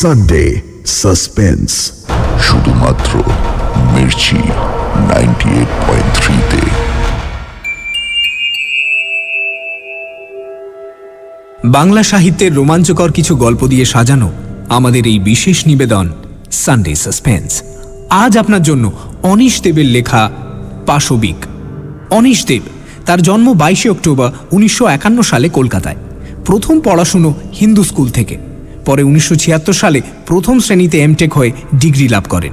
Sunday suspense, শুধুমাত্র মির্চি 98.3-তে। বাংলা সাহিত্যের রোমাঞ্চকর কিছু গল্প দিয়ে সাজানো আমাদের এই বিশেষ নিবেদন সানডে সাসপেন্স। আজ আপনার জন্য অনিশ দেবের লেখা পাশবিক। অনিশ দেব, তার জন্ম 22 অক্টোবর 1951 সালে কলকাতায়। প্রথম পড়াশুনো হিন্দু স্কুল থেকে, পরে 1976 সালে প্রথম শ্রেণীতে এমটেক হয়ে ডিগ্রি লাভ করেন।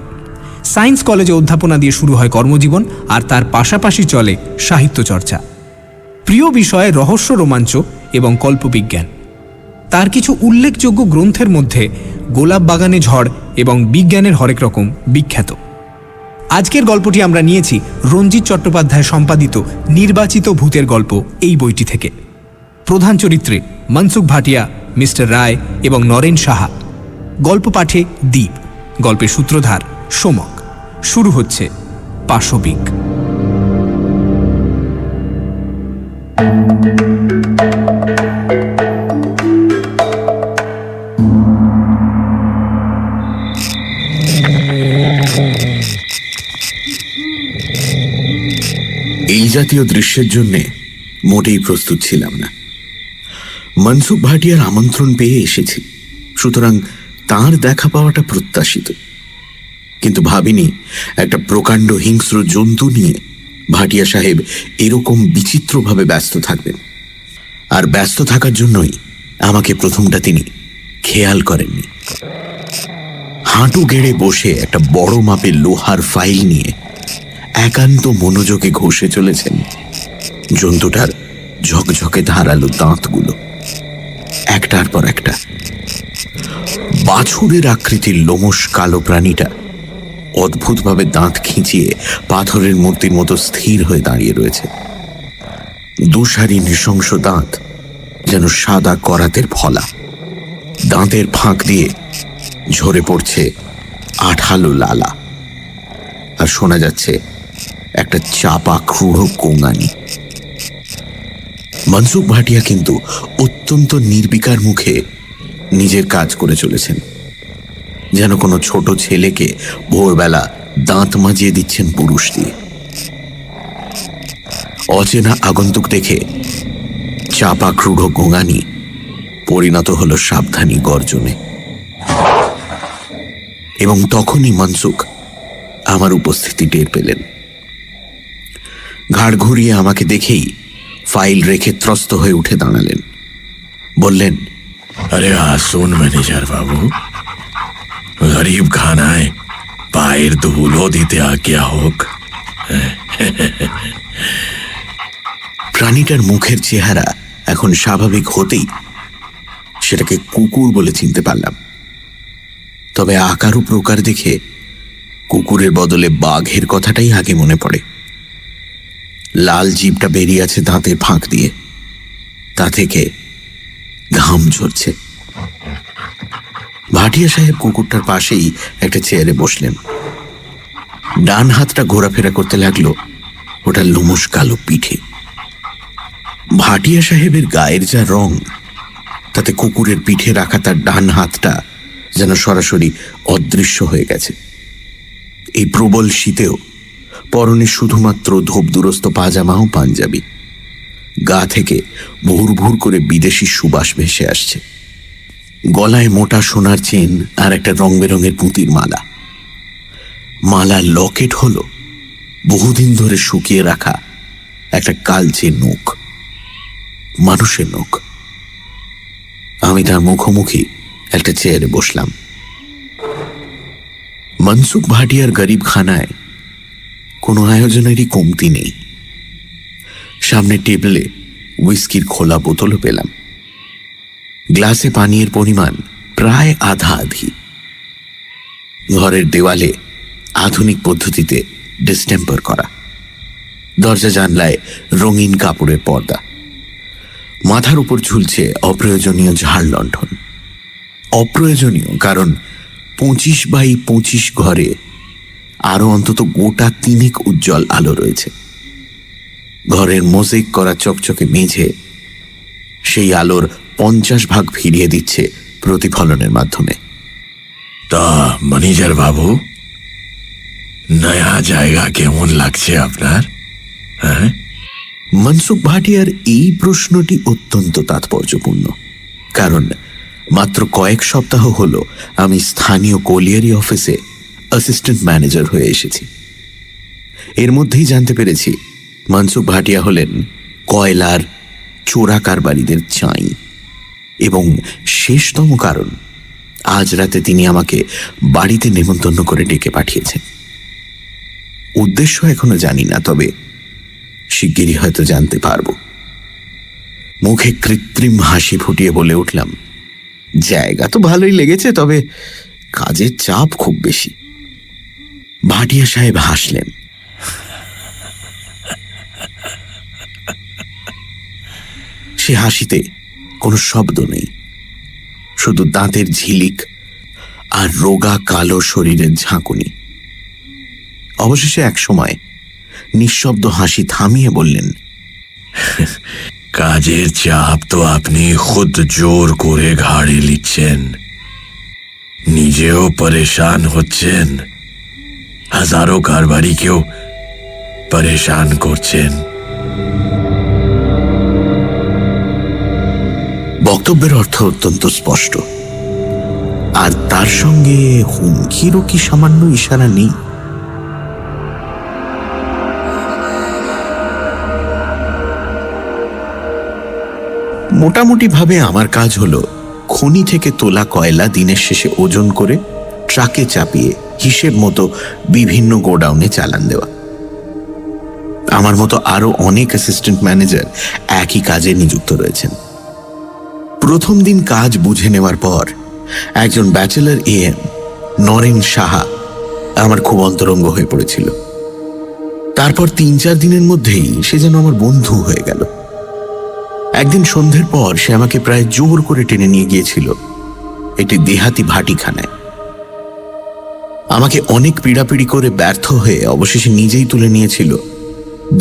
সায়েন্স কলেজে অধ্যাপনা দিয়ে শুরু হয় কর্মজীবন, আর তার পাশাপাশি চলে সাহিত্য চর্চা। প্রিয় বিষয় রহস্য, রোমাঞ্চ এবং কল্পবিজ্ঞান। তার কিছু উল্লেখযোগ্য গ্রন্থের মধ্যে গোলাপ বাগানে ঝড় এবং বিজ্ঞানের হরেক রকম বিখ্যাত। আজকের গল্পটি আমরা নিয়েছি রঞ্জিত চট্টোপাধ্যায় সম্পাদিত নির্বাচিত ভূতের গল্প এই বইটি থেকে। প্রধান চরিত্রে মনসুখ ভাটিয়া, মিস্টার রায় এবং নরেন সাহা। গল্প পাঠে দ্বীপ, গল্পের সূত্রধার সোমক। শুরু হচ্ছে পাশবিক। এই জাতীয় দৃশ্যের জন্যে মোটেই প্রস্তুত ছিলাম না। মনসুখ ভাটিয়ার আমন্ত্রণ পেয়ে এসেছি, সুতরাং তাঁর দেখা পাওয়াটা প্রত্যাশিত। কিন্তু ভাবিনি একটা প্রকাণ্ড হিংস্র জন্তু নিয়ে ভাটিয়া সাহেব এরকম বিচিত্রভাবে ব্যস্ত থাকবেন। আর ব্যস্ত থাকার জন্যই আমাকে প্রথমটা তিনি খেয়াল করেননি। হাঁটু গেড়ে বসে একটা বড় মাপের লোহার ফাইল নিয়ে একান্ত মনোযোগে ঘষে চলেছেন জন্তুটার ঝকঝকে ধারালো দাঁতগুলো, একটার পর একটা। বাছুরের আকৃতির লোমশ কালো প্রাণীটা অদ্ভুতভাবে দাঁত খিঁচিয়ে পাথরের মূর্তির মতো স্থির হয়ে দাঁড়িয়ে রয়েছে। দুসারি নৃশংস দাঁত যেন সাদা করাতের ফলা। দাঁতের ফাঁক দিয়ে ঝরে পড়ছে আঠালো লালা, আর শোনা যাচ্ছে একটা চাপা ক্রূঢ় গোঙানি। মনসুখ ভাটিয়া কিন্তু অত্যন্ত নির্বিকার মুখে নিজের কাজ করে চলেছেন, যেন কোনো ছোট ছেলেকে ভোরবেলা দাঁত মাজিয়ে দিচ্ছেন পুরুষ দিয়ে। অচেনা আগন্তুক দেখে চাপা ক্রূঢ় গোঙানি পরিণত হল সাবধানী গর্জনে। এবং তখনই মনসুখ আমার উপস্থিতি টের পেলেন। ঘাড় ঘুরিয়ে আমাকে দেখেই ফাইল রেখে ত্রস্ত হয়ে উঠে দাঁড়ালেন। বললেন, আরে আসুন ম্যানেজার বাবু, গরিব খানায় পায়ের ধুলো দিতে আজ্ঞা হোক। প্রাণীটার মুখের চেহারা এখন স্বাভাবিক হতেই সেটাকে কুকুর বলে চিনতে পারলাম। তবে আকার ও প্রকার দেখে কুকুরের বদলে বাঘের কথাটাই আগে মনে পড়ে। লাল জিভটা বেরিয়ে আছে দাঁতের ফাঁক দিয়ে, তা থেকে ঘাম ঝরছে। ভাটিয়া সাহেব কুকুরটার পাশেই একটা চেয়ারে বসলেন। ডান হাতটা ঘোরাফেরা করতে লাগলো ওটার লোমশ কালো পিঠে। ভাটিয়া সাহেবের গায়ের যা রং, তাতে কুকুরের পিঠে রাখা তার ডান হাতটা যেন সরাসরি অদৃশ্য হয়ে গেছে। এই প্রবল শীতেও পরনে শুধুমাত্র ধোপদুরস্ত পাজামা ও পাঞ্জাবি। গা থেকে ভুর ভুর করে বিদেশি সুবাস ভেসে আসছে। গলায় মোটা সোনার চেন আর একটা রং বেরঙের পুঁতির মালা। মালার লকেট হলো বহুদিন ধরে শুকিয়ে রাখা একটা কালচে নখ, মানুষের নখ। আমি তার মুখোমুখি একটা চেয়ারে বসলাম। মনসুখ ভাটিয়ার গরিব খানায় কোনো আয়োজনেরই কমতি নেই। সামনে টেবিলে হুইস্কির খোলা বোতলও পেলাম। গ্লাসে পানীয়ের পরিমাণ প্রায় আধা আধি। ঘরের দেওয়ালে আধুনিক পদ্ধতিতে ডিস্টেম্পার করা। দরজা জানলায় রঙিন কাপড়ের পর্দা। মাথার উপর ঝুলছে অপ্রয়োজনীয় ঝাড় লণ্ঠন। অপ্রয়োজনীয় কারণ 25x25 ঘরে আরো অন্তত গোটা 3 উজ্জ্বল আলো রয়েছে। ঘরের মোজাইক করা চকচকে মেঝে সেই আলোর 50 ভাগ ফিরিয়ে দিচ্ছে প্রতিফলনের মাধ্যমে। তা ম্যানেজার বাবু, নয়া জায়গা কেমন লাগছে আপনার? হ্যাঁ, মনসুখ ভাটিয়ার এই প্রশ্নটি অত্যন্ত তাৎপর্যপূর্ণ, কারণ মাত্র কয়েক সপ্তাহ হলো আমি স্থানীয় কোলিয়ারি অফিসে অ্যাসিস্ট্যান্ট ম্যানেজার হয়ে এসেছি। এর মধ্যেই জানতে পেরেছি মনসুখ ভাটিয়া হলেন কয়লার চোরা কারবারিদের চাই, এবং শেষতম কারণ, আজ রাতে তিনি আমাকে বাড়িতে নেমন্তন্ন করে ডেকে পাঠিয়েছেন। উদ্দেশ্য এখনো জানি না, তবে শিগগিরই হয়তো জানতে পারব। মুখে কৃত্রিম হাসি ফুটিয়ে বলে উঠলাম, জায়গা তো ভালোই লেগেছে, তবে কাজের চাপ খুব বেশি। ভাটিয়া সাহেব হাসলেন। সে হাসিতে কোনো শব্দ নেই, শুধু দাঁতের ঝিলিক আর রোগা কালো শরীরের ঝাঁকুনি। অবশেষে এক সময় নিঃশব্দ হাসি থামিয়ে বললেন, কাজের চাপ তো আপনি খুদ জোর করে ঘাড়ে নিচ্ছেন, নিজেও পরেশান হচ্ছেন, হাজারো কারবারিকেও পরেশান করছেন। বক্তব্যের অর্থ অত্যন্ত স্পষ্ট, আর তার সঙ্গে হুমকিরও কি সামান্য ইশারা নেই? মোটামুটি ভাবে আমার কাজ হলো খনি থেকে তোলা কয়লা দিনের শেষে ওজন করে ট্রাকে চাপিয়ে হিসেব মতো বিভিন্ন গোডাউনে চালান দেওয়া। আমার মতো আরো অনেক অ্যাসিস্ট্যান্ট ম্যানেজার একই কাজে নিযুক্ত রয়েছেন। প্রথম দিন কাজ বুঝে নেওয়ার পর একজন ব্যাচেলর এএম নরেন সাহা আমার খুব অন্তরঙ্গ হয়ে পড়েছিল। তারপর ৩-৪ দিনের মধ্যেই সে যেন আমার বন্ধু হয়ে গেল। একদিন সন্ধ্যের পর সে আমাকে প্রায় জোর করে টেনে নিয়ে গিয়েছিল একটি দেহাতি ভাটিখানায়। আমাকে অনেক পীড়াপিড়ি করে ব্যর্থ হয়ে অবশেষে নিজেই তুলে নিয়েছিল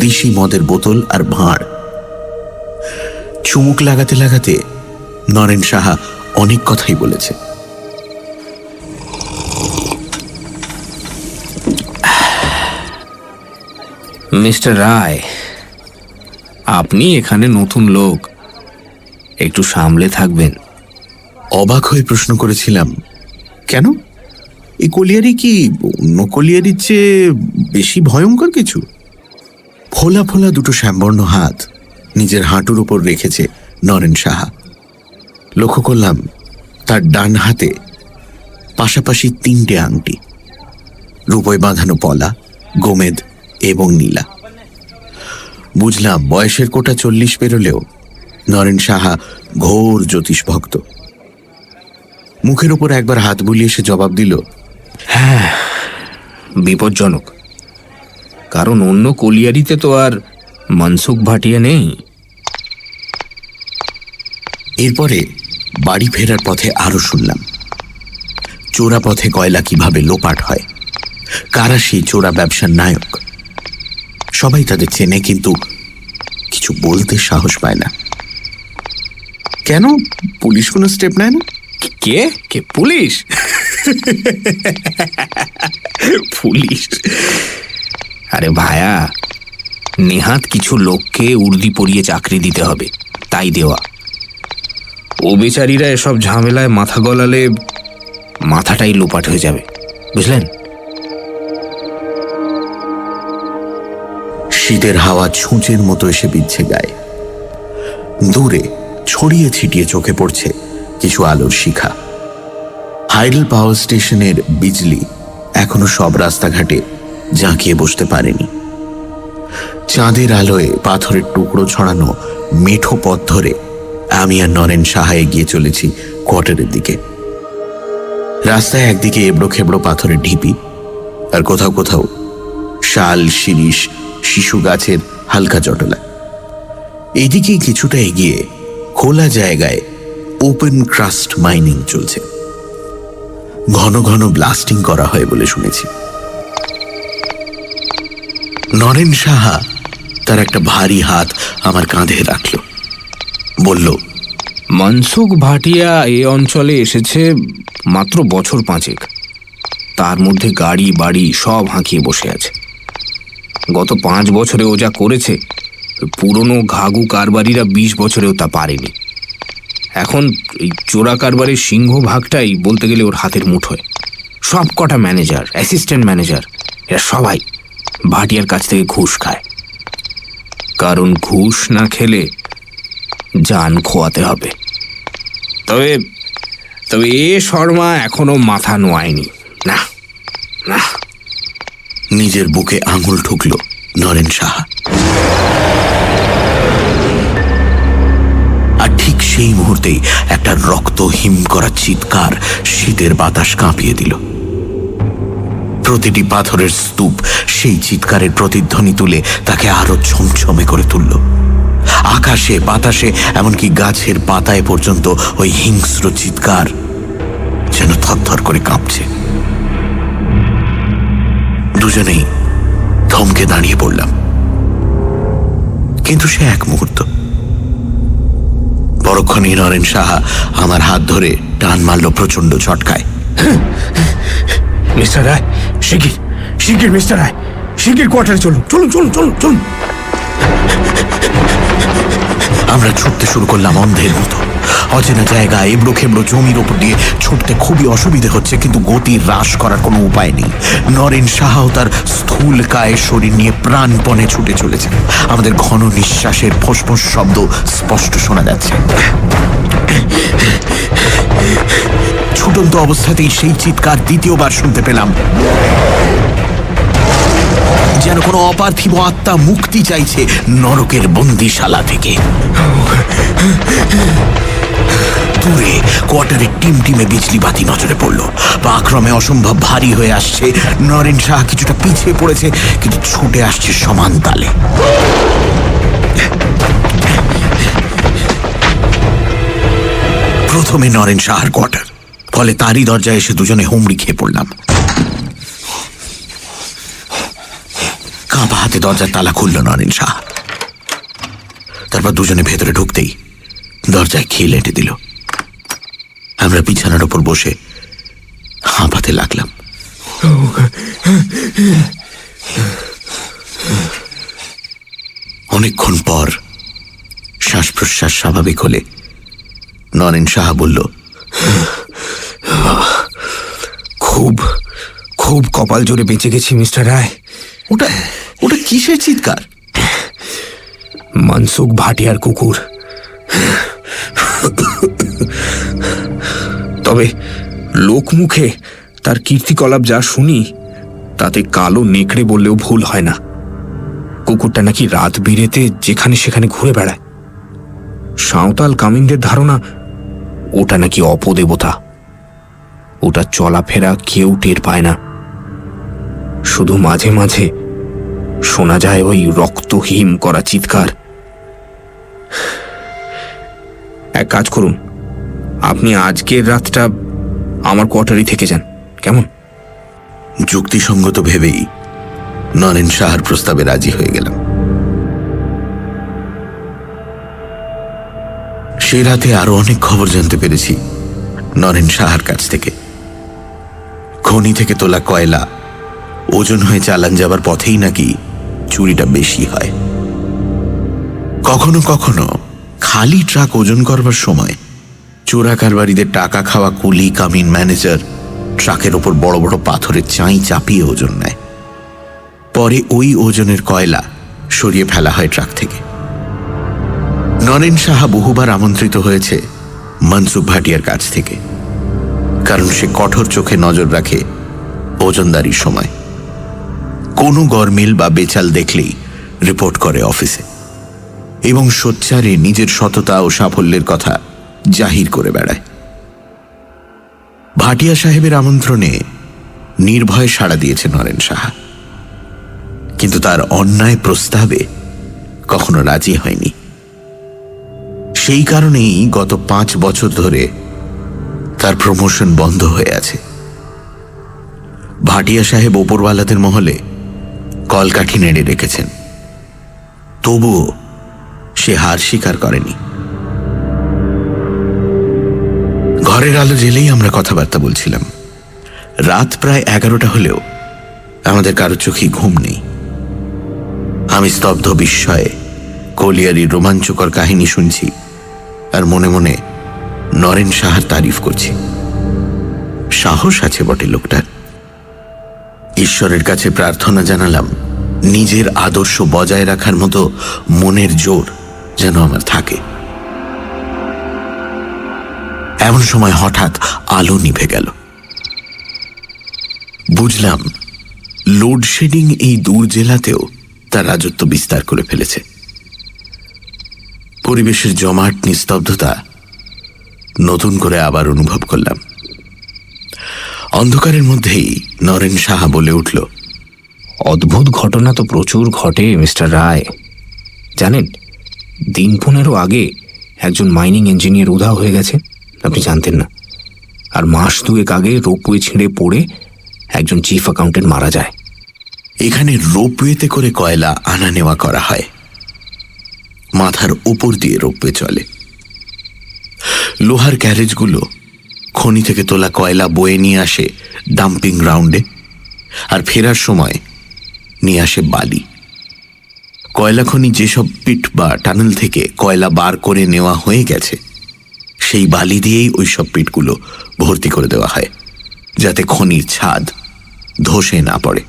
দিশি মদের বোতল আর ভাঁড়। চুমুক লাগাতে লাগাতে নরেন সাহা অনেক কথাই বলেছে। মিস্টার রায়, আপনি এখানে নতুন লোক, একটু সামলে থাকবেন। অবাক হয়ে প্রশ্ন করেছিলাম, কেন? এই কলিয়ারি কি অন্য কলিয়ারির চেয়ে বেশি ভয়ঙ্কর কিছু? ফোলা ফোলা দুটো শ্যামবর্ণ হাত নিজের হাঁটুর উপর রেখেছে নরেন সাহা। লক্ষ্য করলাম তার ডান হাতে পাশাপাশি 3টে আংটি, রূপোয় বাঁধানো পলা, গোমেদ এবং নীলা। বুঝলাম বয়সের কোটা 40 পেরোলেও নরেন সাহা ঘোর জ্যোতিষ ভক্ত। মুখের ওপর একবার হাত বুলিয়ে সে জবাব দিল, হ্যাঁ, বিপজ্জনক, কারণ অন্য কলিয়ারিতে তো আর মনসুখ ভাটিয়া নেই। এরপরে বাড়ি ফেরার পথে আরো শুনলাম চোরা পথে কয়লা কিভাবে লোপাট হয়, কারা সেই চোরা ব্যবসার নায়ক। সবাই তাদের চেনে, কিন্তু কিছু বলতে সাহস পায় না। কেন পুলিশ কোনো স্টেপ নেয় না? কে কে পুলিশ? পুলিশ? আরে ভায়া, নেহাত কিছু লোককে উর্দি পরিয়ে চাকরি দিতে হবে, তাই দেওয়া। ও বেচারিরা এসব ঝামেলায় মাথা গলালে মাথাটাই লোপাট হয়ে যাবে, বুঝলেন? শীতের হাওয়া ছুঁচের মতো এসে বিচ্ছে গায়ে। দূরে ছড়িয়ে ছিটিয়ে চোখে পড়ছে কিছু আলোর শিখা। হাইডেল পাওয়ার স্টেশনের বিজলি এখনো সব রাস্তাঘাটে জাঁকিয়ে বসতে পারেনি। চাঁদের আলোয় পাথরের টুকরো ছড়ানো মেঠো পথ ধরে আমি আর নরেন সাহা এগিয়ে চলেছি কোয়ার্টারের দিকে। রাস্তায় একদিকে এবড়ো খেবড়ো পাথরের ঢিপি, আর কোথাও কোথাও শাল, শিরিষ, শিশু গাছের হালকা জটলা। এদিকেই কিছুটা এগিয়ে খোলা জায়গায় ওপেন ক্রাস্ট মাইনিং চলছে। ঘন ঘন ব্লাস্টিং করা হয় বলে শুনেছি। নরেন সাহা তার একটা ভারী হাত আমার কাঁধে রাখল, বলল, মনসুখ ভাটিয়া এই অঞ্চলে এসেছে মাত্র বছর 5। তার মধ্যে গাড়ি বাড়ি সব হাঁকিয়ে বসে আছে। গত 5 বছরে ও যা করেছে, পুরনো ঘাঘু কারবারিরা 20 বছরেও তা পারেনি। এখন এই চোরা কারবারের সিংহ ভাগটাই বলতে গেলে ওর হাতের মুঠোয়। সব কটা ম্যানেজার, অ্যাসিস্ট্যান্ট ম্যানেজার, এরা সবাই ভাটিয়ার কাছ থেকে ঘুষ খায়। কারণ ঘুষ না খেলে জান খোয়াতে হবে। তবে তবে এ শর্মা এখনো মাথা নোয়ায়নি। না না। নিজের বুকে আঙুল ঠুকল নরেন সাহা। আর ঠিক সেই মুহূর্তেই একটা রক্ত হিম করা চিৎকার শীতের বাতাস কাঁপিয়ে দিল। প্রতিটি পাথরের স্তূপ সেই চিৎকারের প্রতিধ্বনি তুলে তাকে আরো ছমছমে করে তুলল। আকাশে বাতাসে এমনকি গাছের পাতায় পর্যন্ত ওই হিংস্র চিৎকার যেন থরথর করে কাঁপছে। দুজনেই থমকে দাঁড়িয়ে পড়লাম। কিন্তু সে এক মুহূর্ত। পরক্ষণেই নরেন সাহা আমার হাত ধরে টান মারল প্রচন্ড ঝটকায়। মিস্টার রায়, শিগগির শিগগির মিস্টার রায়, শিগগির কোয়ার্টারে চলুন, চলুন চলুন চলুন চলুন। আমরা ছুটতে শুরু করলাম অন্ধের মতো। অচেনা জায়গা, এবড়ো খেবড়ো জমির ওপর দিয়ে ছুটতে খুবই অসুবিধে হচ্ছে, কিন্তু গতি হ্রাস করার কোনো উপায় নেই। নরেন সাহাও তার স্থূল কায় শরীর নিয়ে প্রাণপণে ছুটে চলেছে। আমাদের ঘন নিঃশ্বাসের ফোঁস-ফোঁস শব্দ স্পষ্ট শোনা যাচ্ছে। ছুটন্ত অবস্থাতেই সেই চিৎকার দ্বিতীয়বার শুনতে পেলাম, যেন কোনো অপার্থিব আত্মা মুক্তি চাইছে নরকের বন্দিশালা থেকে। দূরে কোয়ার্টারের টিমটিমে বিজলি বাতি নজরে পড়ল। পাক্রমে অসম্ভব ভারী হয়ে আসছে। নরেন সাহা কিছুটা পিছিয়ে পড়েছে, কিন্তু ছুটে আসছে সমান তালে। প্রথমে নরেন সাহার কোয়ার্টার, ফলে তারই দরজায় এসে দুজনে হুমড়ি খেয়ে পড়লাম। কাঁপা হাতে দরজার তালা খুলল নরেন সাহা। তারপর দুজনে ভেতরে ঢুকতেই দরজায় খিল এঁটে দিল। আমরা বিছানার ওপর বসে হাঁপাতে লাগলাম। অনেকক্ষণ পর শ্বাস প্রশ্বাস স্বাভাবিক হলে নরেন সাহা বলল, খুব খুব কপাল জোরে বেঁচে গেছি মিস্টার রায়। ওটা ওটা কিসের চিৎকার? মনসুখ ভাটিয়ার কুকুর। তবে লোকমুখে তার কীর্তিকলাপ যা শুনি, তাতে কালো নেকড়ে বললেও ভুল হয় না। কুকুরটা নাকি রাত বিরেতে যেখানে সেখানে ঘুরে বেড়ায়। সাঁওতাল কামিনদের ধারণা ওটা নাকি অপদেবতা। ওটা চলাফেরা কেউ টের পায় না, শুধু মাঝে মাঝে শোনা যায় ওই রক্তহীন করা চিৎকার। এক কাজ করুন, আপনি আজকের রাতটা আমার কোয়ার্টারই থেকে যান, কেমন? যুক্তিসঙ্গত ভেবেই নরেন সাহার প্রস্তাবে রাজি হয়ে গেলাম। সে রাতে আরো অনেক খবর জানতে পেরেছি নরেন সাহার কাছ থেকে। খনি থেকে তোলা কয়লা ওজন হয়ে চালান যাবার পথেই নাকি চুরিটা বেশি হয়। কখনো কখনো খালি ট্রাক ওজন করবার সময় চোরা কারবারিদের টাকা খাওয়া কুলি কামিন ম্যানেজার ট্রাকের ওপর বড় বড় পাথরের চাই চাপিয়ে ওজন নেয়। পরে ওই ওজনের কয়লা সরিয়ে ফেলা হয় ট্রাক থেকে। নরেন সাহা বহুবার আমন্ত্রিত হয়েছে মনসুখ ভাটিয়ার কাছ থেকে, কারণ সে কঠোর চোখে নজর রাখে ওজনদারির সময়। কোনো গরমিল বা বেচাল দেখলেই রিপোর্ট করে অফিসে, এবং সোচ্চারে নিজের সততা ও সাফল্যের কথা জাহির করে বেড়ায়। ভাটিয়া সাহেবের আমন্ত্রণে নির্ভয়ে সাড়া দিয়েছে নরেন সাহা, কিন্তু তার অন্যায় প্রস্তাবে কখনো রাজি হয়নি। সেই কারণেই গত 5 বছর ধরে তার প্রমোশন বন্ধ হয়ে আছে। ভাটিয়া সাহেব ওপরওয়ালাদের মহলে কলকাঠি নেড়ে রেখেছেন, তবুও সে হার স্বীকার করেনি। ঘরের আলো জ্বেলেই আমরা কথাবার্তা বলছিলাম। রাত প্রায় 11টা হলেও আমাদের কারো চোখেই ঘুম নেই। আমি স্তব্ধ বিস্ময়ে কলিয়ারির রোমাঞ্চকর কাহিনী শুনছি আর মনে মনে নরেন সাহার তারিফ করছি। সাহস আছে বটে লোকটার। ঈশ্বরের কাছে প্রার্থনা জানালাম নিজের আদর্শ বজায় রাখার মতো মনের জোর যেন আমার থাকে। এমন সময় হঠাৎ আলো নিভে গেল। বুঝলাম লোডশেডিং এই দূর জেলাতেও তার রাজত্ব বিস্তার করে ফেলেছে। পরিবেশের জমাট নিস্তব্ধতা নতুন করে আবার অনুভব করলাম। অন্ধকারের মধ্যেই নরেন সাহা বলে উঠল, অদ্ভুত ঘটনা তো প্রচুর ঘটে মিস্টার রায়। জানেন, দিন 15 আগে একজন মাইনিং ইঞ্জিনিয়ার উধাও হয়ে গেছে, আপনি জানতেন না। আর মাস 2 আগে রোপওয়ে ছিঁড়ে পড়ে একজন চিফ অ্যাকাউন্টেন্ট মারা যায়। এখানে রোপওয়েতে করে কয়লা আনা নেওয়া করা হয়। মাথার উপর দিয়ে রোপওয়ে চলে। লোহার ক্যারেজগুলো খনি থেকে তোলা কয়লা বয়ে নিয়ে আসে ডাম্পিং গ্রাউন্ডে, আর ফেরার সময় নিয়ে আসে বালি। কয়লা খনি যেসব পিট বা টানেল থেকে কয়লা বার করে নেওয়া হয়ে গেছে, সেই বালি দিয়েই ওই সব পিটগুলো ভর্তি করে দেওয়া হয়, যাতে খনির ছাদ ধসে না পড়ে।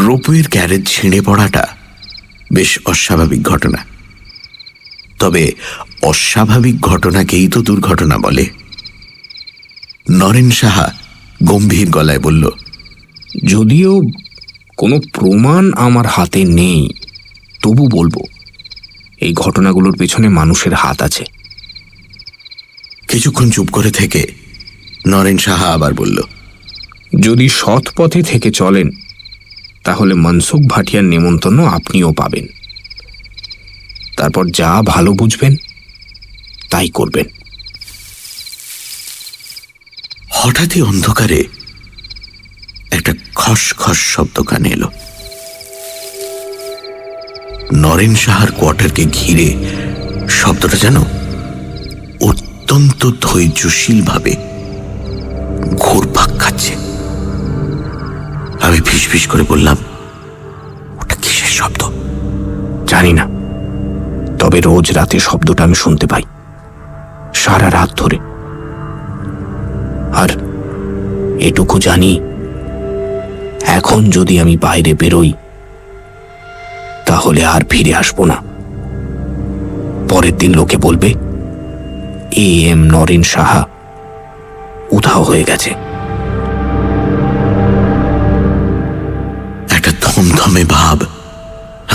রোপওয়ের ক্যারেজ ছিঁড়ে পড়াটা বেশ অস্বাভাবিক ঘটনা। তবে অস্বাভাবিক ঘটনাকেই তো দুর্ঘটনা বলে। নরেন সাহা গম্ভীর গলায় বলল, যদিও কোনো প্রমাণ আমার হাতে নেই, তবু বলবো এই ঘটনাগুলোর পেছনে মানুষের হাত আছে। কিছুক্ষণ চুপ করে থেকে নরেন সাহা আবার বলল, যদি সৎ পথে থেকে চলেন তাহলে মনসুখ ভাটিয়ার নেমন্তন্ন আপনিও পাবেন। তারপর যা ভালো বুঝবেন তাই করবেন। হঠাৎই অন্ধকারে একটা খসখস শব্দ কানে এলো। নরেন সাহার কোয়ার্টারকে ঘিরে শব্দটা যেন অত্যন্ত ধৈর্যশীলভাবে ঘুরপাক খাচ্ছে। আমি ফিসফিস করে বললাম, ওটা কিসের শব্দ? জানি না, তবে রোজ রাতে শব্দটা আমি শুনতে পাই, সারা রাত ধরে। আর এটুকু জানি, এখন যদি আমি বাইরে বেরোই তাহলে আর ফিরে আসবো না। পরের দিন লোকে বলবে এম নরেন সাহা উধাও হয়ে গেছে। একটা থমথমে ভাব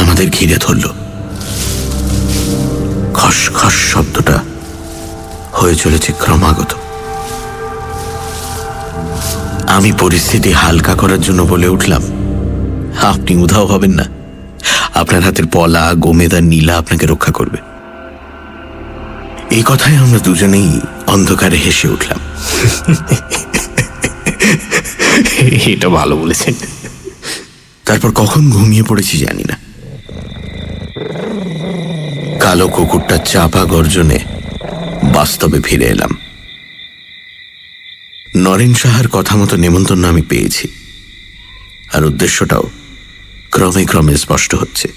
আমাদের ঘিরে ধরল। খসখস শব্দটা হয়ে চলেছে ক্রমাগত। আমি পরিস্থিতি হালকা করার জন্য বলে উঠলাম, আপনি উধাও হবেন না, আপনার হাতের পলা, গোমেদ আর নীলা আপনাকে রক্ষা করবে। এই কথায় আমরা দুজনেই অন্ধকারে হেসে উঠলাম। এটা ভালো বলেছেন। তারপর কখন ঘুমিয়ে পড়েছি জানি না। কালো কুকুরটা চাপা গর্জনে বাস্তবে ফিরে এলাম। নরেন সাহার কথা মতো নেমন্তন্ন আমি পেয়েছি, আর উদ্দেশ্যটাও ক্রমে ক্রমে স্পষ্ট হচ্ছে।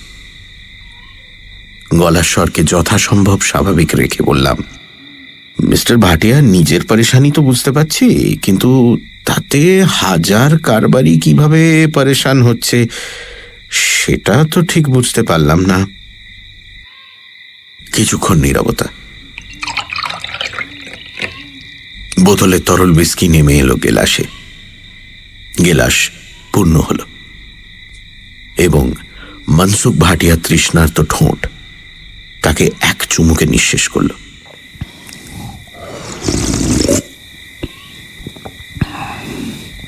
গলার স্বরকে যথাসম্ভব স্বাভাবিক রেখে বললাম, মিস্টার ভাটিয়া, নিজের পরেশানি তো বুঝতে পারছি, কিন্তু তাতে হাজার কারবারি কিভাবে পরেশান হচ্ছে সেটা তো ঠিক বুঝতে পারলাম না। কিছুক্ষণ নীরবতা। বোতলে তরল বিস্কি নেমে এলো গেলাসে। গেলাস পূর্ণ হল এবং মনসুখ ভাটিয়া তৃষ্ণার্ত ঠোঁট তাকে এক চুমুকে নিঃশেষ করল।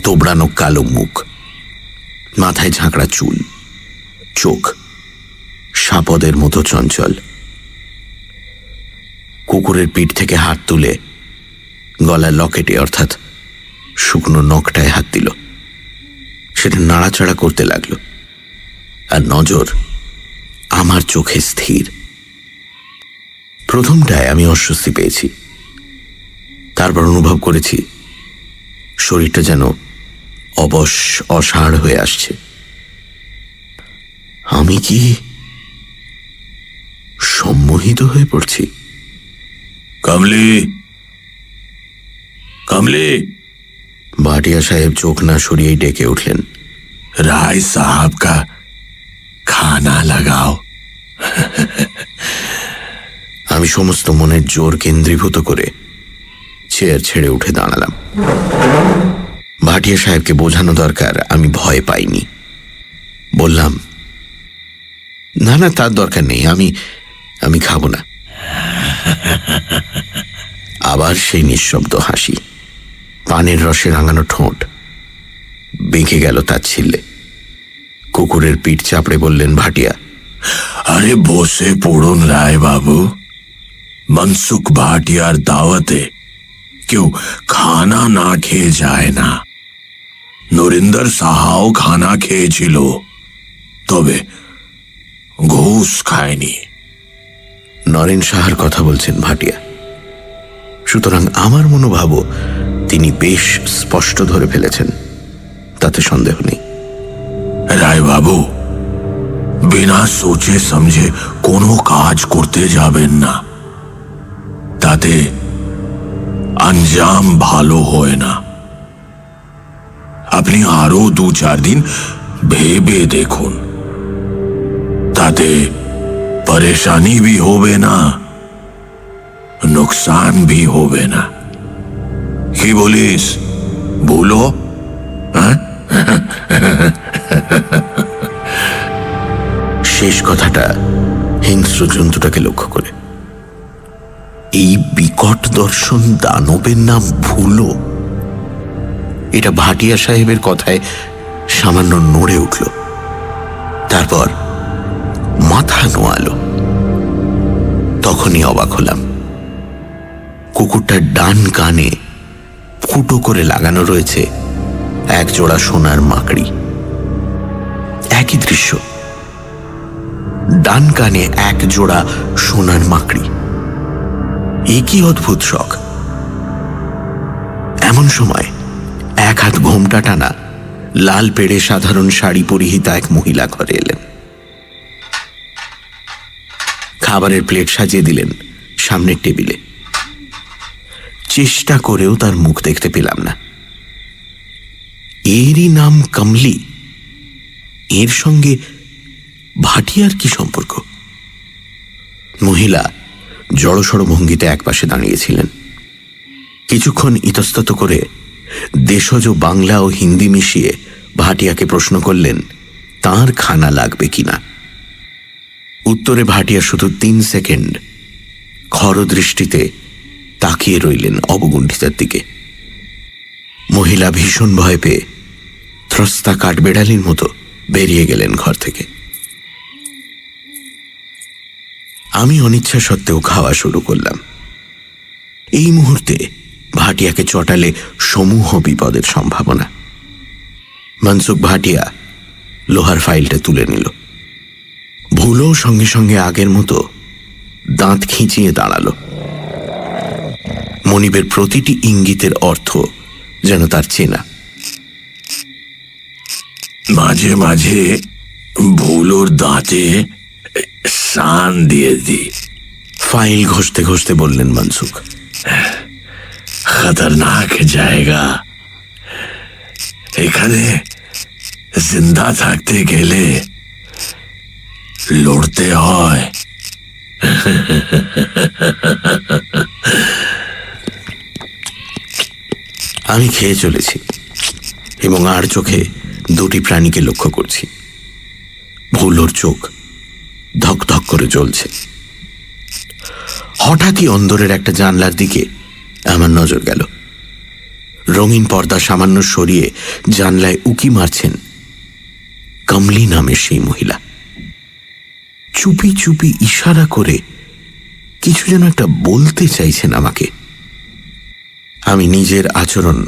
তোবড়ানো কালো মুখ, মাথায় ঝাঁকড়া চুল, চোখ সাপদের মতো চঞ্চল। কুকুরের পিঠ থেকে হাত তুলে গলার লকেটে অর্থাৎ শুকনো নখটায় হাত দিল। সেটা নাড়াচাড়া করতে লাগলো, আর নজর আমার চোখে স্থির। প্রথমটায় আমি অস্বস্তি পেয়েছি, তারপর অনুভব করেছি শরীরটা যেন অবশ অসাড় হয়ে আসছে। আমি কি সম্মোহিত হয়ে পড়ছি? कमली कमली ভাটিয়া সাহেব চোখ না সরিয়েই ডেকে উঠলেন, राय साहब का खाना लगाओ। আমি সমস্ত মনের জোর কেন্দ্রীভূত করে চেয়ার ছেড়ে উঠে দাঁড়ালাম। ভাটিয়া সাহেবকে বোঝানো দরকার আমি ভয় পাইনি। বললাম, না না, তার দরকার নেই, আমি খাবো না। আবার সেই নিঃশব্দ হাসি, পানের রসে রাঙানো ঠোঁট বেঁকে গেল তার ছিলে। কুকুরের পিঠ চাপড়ে বললেন ভাটিয়া, अरे बोसे पुड़ुन राय बाबू, मनसुख भाटियार दावते क्यों खाना ना খেয়ে যায় না? নরিন্দর সাহাও খানা খেয়েছিল, তবে ঘুষ খায়নি। নরেন সাহার কথা বলছেন ভাটিয়া। সুতরাং আমার মনোভাবও তিনি বেশ স্পষ্ট ধরে ফেলেছেন, তাতে সন্দেহ নেই। রায় বাবু, বিনা সোচে সমঝে কোনো কাজ করতে যাবেন না, তাতে আঞ্জাম ভালো হয় না। আপনি আরো 2-4 দিন ভেবে দেখুন, তাতে পরেশানি भी হবে না, নুকসান भी হবে না। কি বলিস, বলো? হ্যাঁ, শেষ কথাটা হিংস্র জন্তুটাকে লক্ষ্য করে। এই বিকট দর্শন দানবের নাম ভুলো, এটা ভাটিয়া সাহেবের কথায় সামান্য নড়ে উঠল, তারপর মাথা নোয়ালো। তখনই অবাক হলাম, কুকুরটার ডান কানে ফুটো করে লাগানো রয়েছে এক জোড়া সোনার মাকড়ি। একই দৃশ্য, ডান কানে এক জোড়া সোনার মাকড়ি। এ কি অদ্ভুত শখ! এমন সময় এক হাত ঘোমটা টানা, লাল পেড়ে সাধারণ শাড়ি পরিহিতা এক মহিলা ঘরে এলেন। খাবারের প্লেট সাজিয়ে দিলেন সামনের টেবিলে। চেষ্টা করেও তার মুখ দেখতে পেলাম না। এরই নাম কমলি, এর সঙ্গে ভাটিয়ার কি সম্পর্ক? মহিলা জড়সড় ভঙ্গিতে একপাশে দাঁড়িয়েছিলেন। কিছুক্ষণ ইতস্তত করে দেশজ বাংলা ও হিন্দি মিশিয়ে ভাটিয়াকে প্রশ্ন করলেন তার খানা লাগবে কিনা। উত্তরে ভাটিয়া শুধু 3 সেকেন্ড খরদৃষ্টিতে তাকিয়ে রইলেন অবগুণ্ঠিতার দিকে। মহিলা ভীষণ ভয় পেয়ে ত্রস্তা কাঠবেড়ালির মতো বেরিয়ে গেলেন ঘর থেকে। আমি অনিচ্ছা সত্ত্বেও খাওয়া শুরু করলাম। এই মুহূর্তে ভাটিয়াকে চটালে সমূহ বিপদের সম্ভাবনা। মনসুখ ভাটিয়া লোহার ফাইলটা তুলে নিল। ভুলো সঙ্গে সঙ্গে আগের মতো দাঁত খিঁচিয়ে দাঁড়ালো। মনিবের প্রতিটি ইঙ্গিতের অর্থ যেন তার চেনা। মাঝে মাঝে ভুলোর দাঁতে শান দিয়ে দি। ফাইল ঘষতে ঘষতে বললেন মনসুখ, খতরনাক জায়গা, এখানে জিন্দা থাকতে গেলে লড়তে হয়। আমি খেয়ে চলেছি এবং আর চোখে দুটি প্রাণীকে লক্ষ্য করছি। ভুলোর চোখ ধক ধক করে জ্বলছে। হঠাৎই অন্দরের একটা জানলার দিকে আমার নজর গেল। রঙিন পর্দা সামান্য সরিয়ে জানলায় উকি মারছেন কমলি নামের সেই মহিলা। চুপি চুপি ইশারা করে কিছু যেন একটা বলতে চাইছেন আমাকে। আমি নিজের আচরণ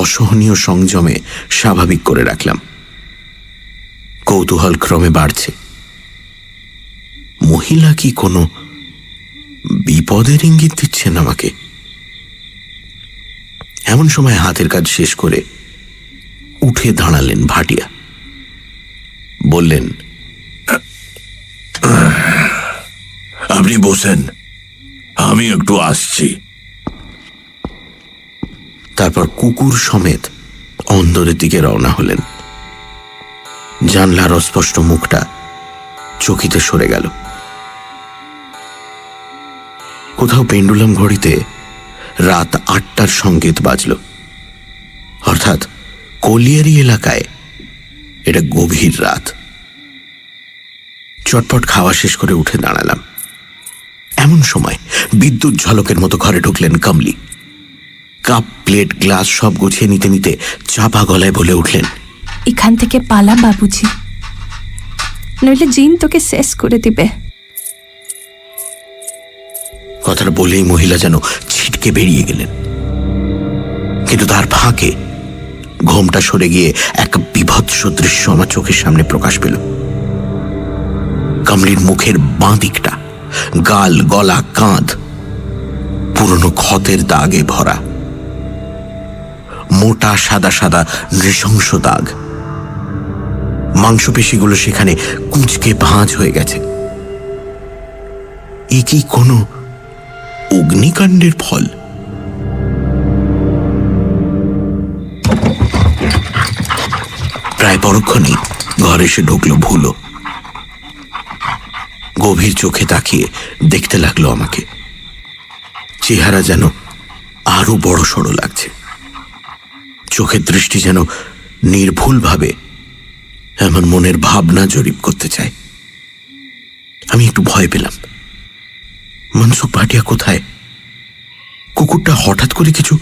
অসহনীয় সংযমে স্বাভাবিক করে রাখলাম। কৌতূহল ক্রমে বাড়ছে। মহিলা কি কোনো বিপদের ইঙ্গিত দিচ্ছেন আমাকে? এমন সময় হাতের কাজ শেষ করে উঠে দাঁড়ালেন ভাটিয়া। বললেন, আপনি বসেন, আমি একটু আসছি। তারপর কুকুর সমেত অন্দরের দিকে রওনা হলেন। জানলার অস্পষ্ট মুখটা চকিতে সরে গেল। কোথাও পেন্ডুলাম ঘড়িতে রাত 8টার সংকেত বাজল। অর্থাৎ কলিয়ারি এলাকায় এটা গভীর রাত। চটপট খাওয়া শেষ করে উঠে দাঁড়ালাম। এমন সময় বিদ্যুৎ ঝলকের মতো ঘরে ঢুকলেন কমলি। কাপ প্লেট গ্লাস সব গুছিয়ে নিতে নিতে চাপা গলায় বলে উঠলেন, এখান থেকে পালা বাবুজি, নইলে জিন তোকে শেষ করে দিবে। কথাটা বলেই মহিলা যেন ছিটকে বেরিয়ে গেলেন। কিন্তু তার ফাঁকে ঘোমটা সরে গিয়ে এক বিভৎস দৃশ্য আমার চোখের সামনে প্রকাশ পেল। কমলির মুখের বাঁ দিকটা, গাল, গলা, কাঁধ পুরনো ক্ষতের দাগে ভরা। মোটা সাদা সাদা নৃশংস দাগ। মাংসপেশিগুলো সেখানে কুঁচকে ভাঁজ হয়ে গেছে। এ কি কোনো অগ্নিকাণ্ডের ফল? প্রায় পরক্ষণেই ঘরে এসে ঢুকলো ভুলো। গভীর চোখে তাকিয়ে দেখতে লাগলো আমাকে। চেহারা যেন আরো বড় সড়ো লাগছে। চোখের দৃষ্টি যেন নির্ভুলভাবে এমন মনের ভাবনা জরিপ করতে চায়। আমি একটু ভয় পেলাম। মনসুখ ভাটিয়া কোথায়? কুকুরটা হঠাৎ করে কিছু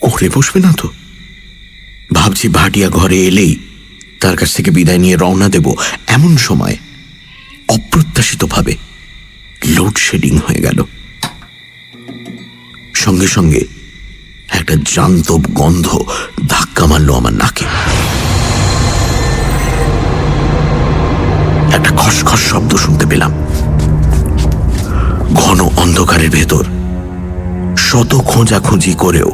করে বসবে না তো? ভাবছি ভাটিয়া ঘরে এলেই তার কাছ থেকে বিদায় নিয়ে রওনা দেব। এমন সময় অপ্রত্যাশিতভাবে লোডশেডিং হয়ে গেল। সঙ্গে সঙ্গে একটা জান্তব গন্ধ ধাক্কা মারল আমার নাকে। একটা খসখস শব্দ শুনতে পেলাম। ঘন অন্ধকারের ভেতর শত খোঁজাখুঁজি করেও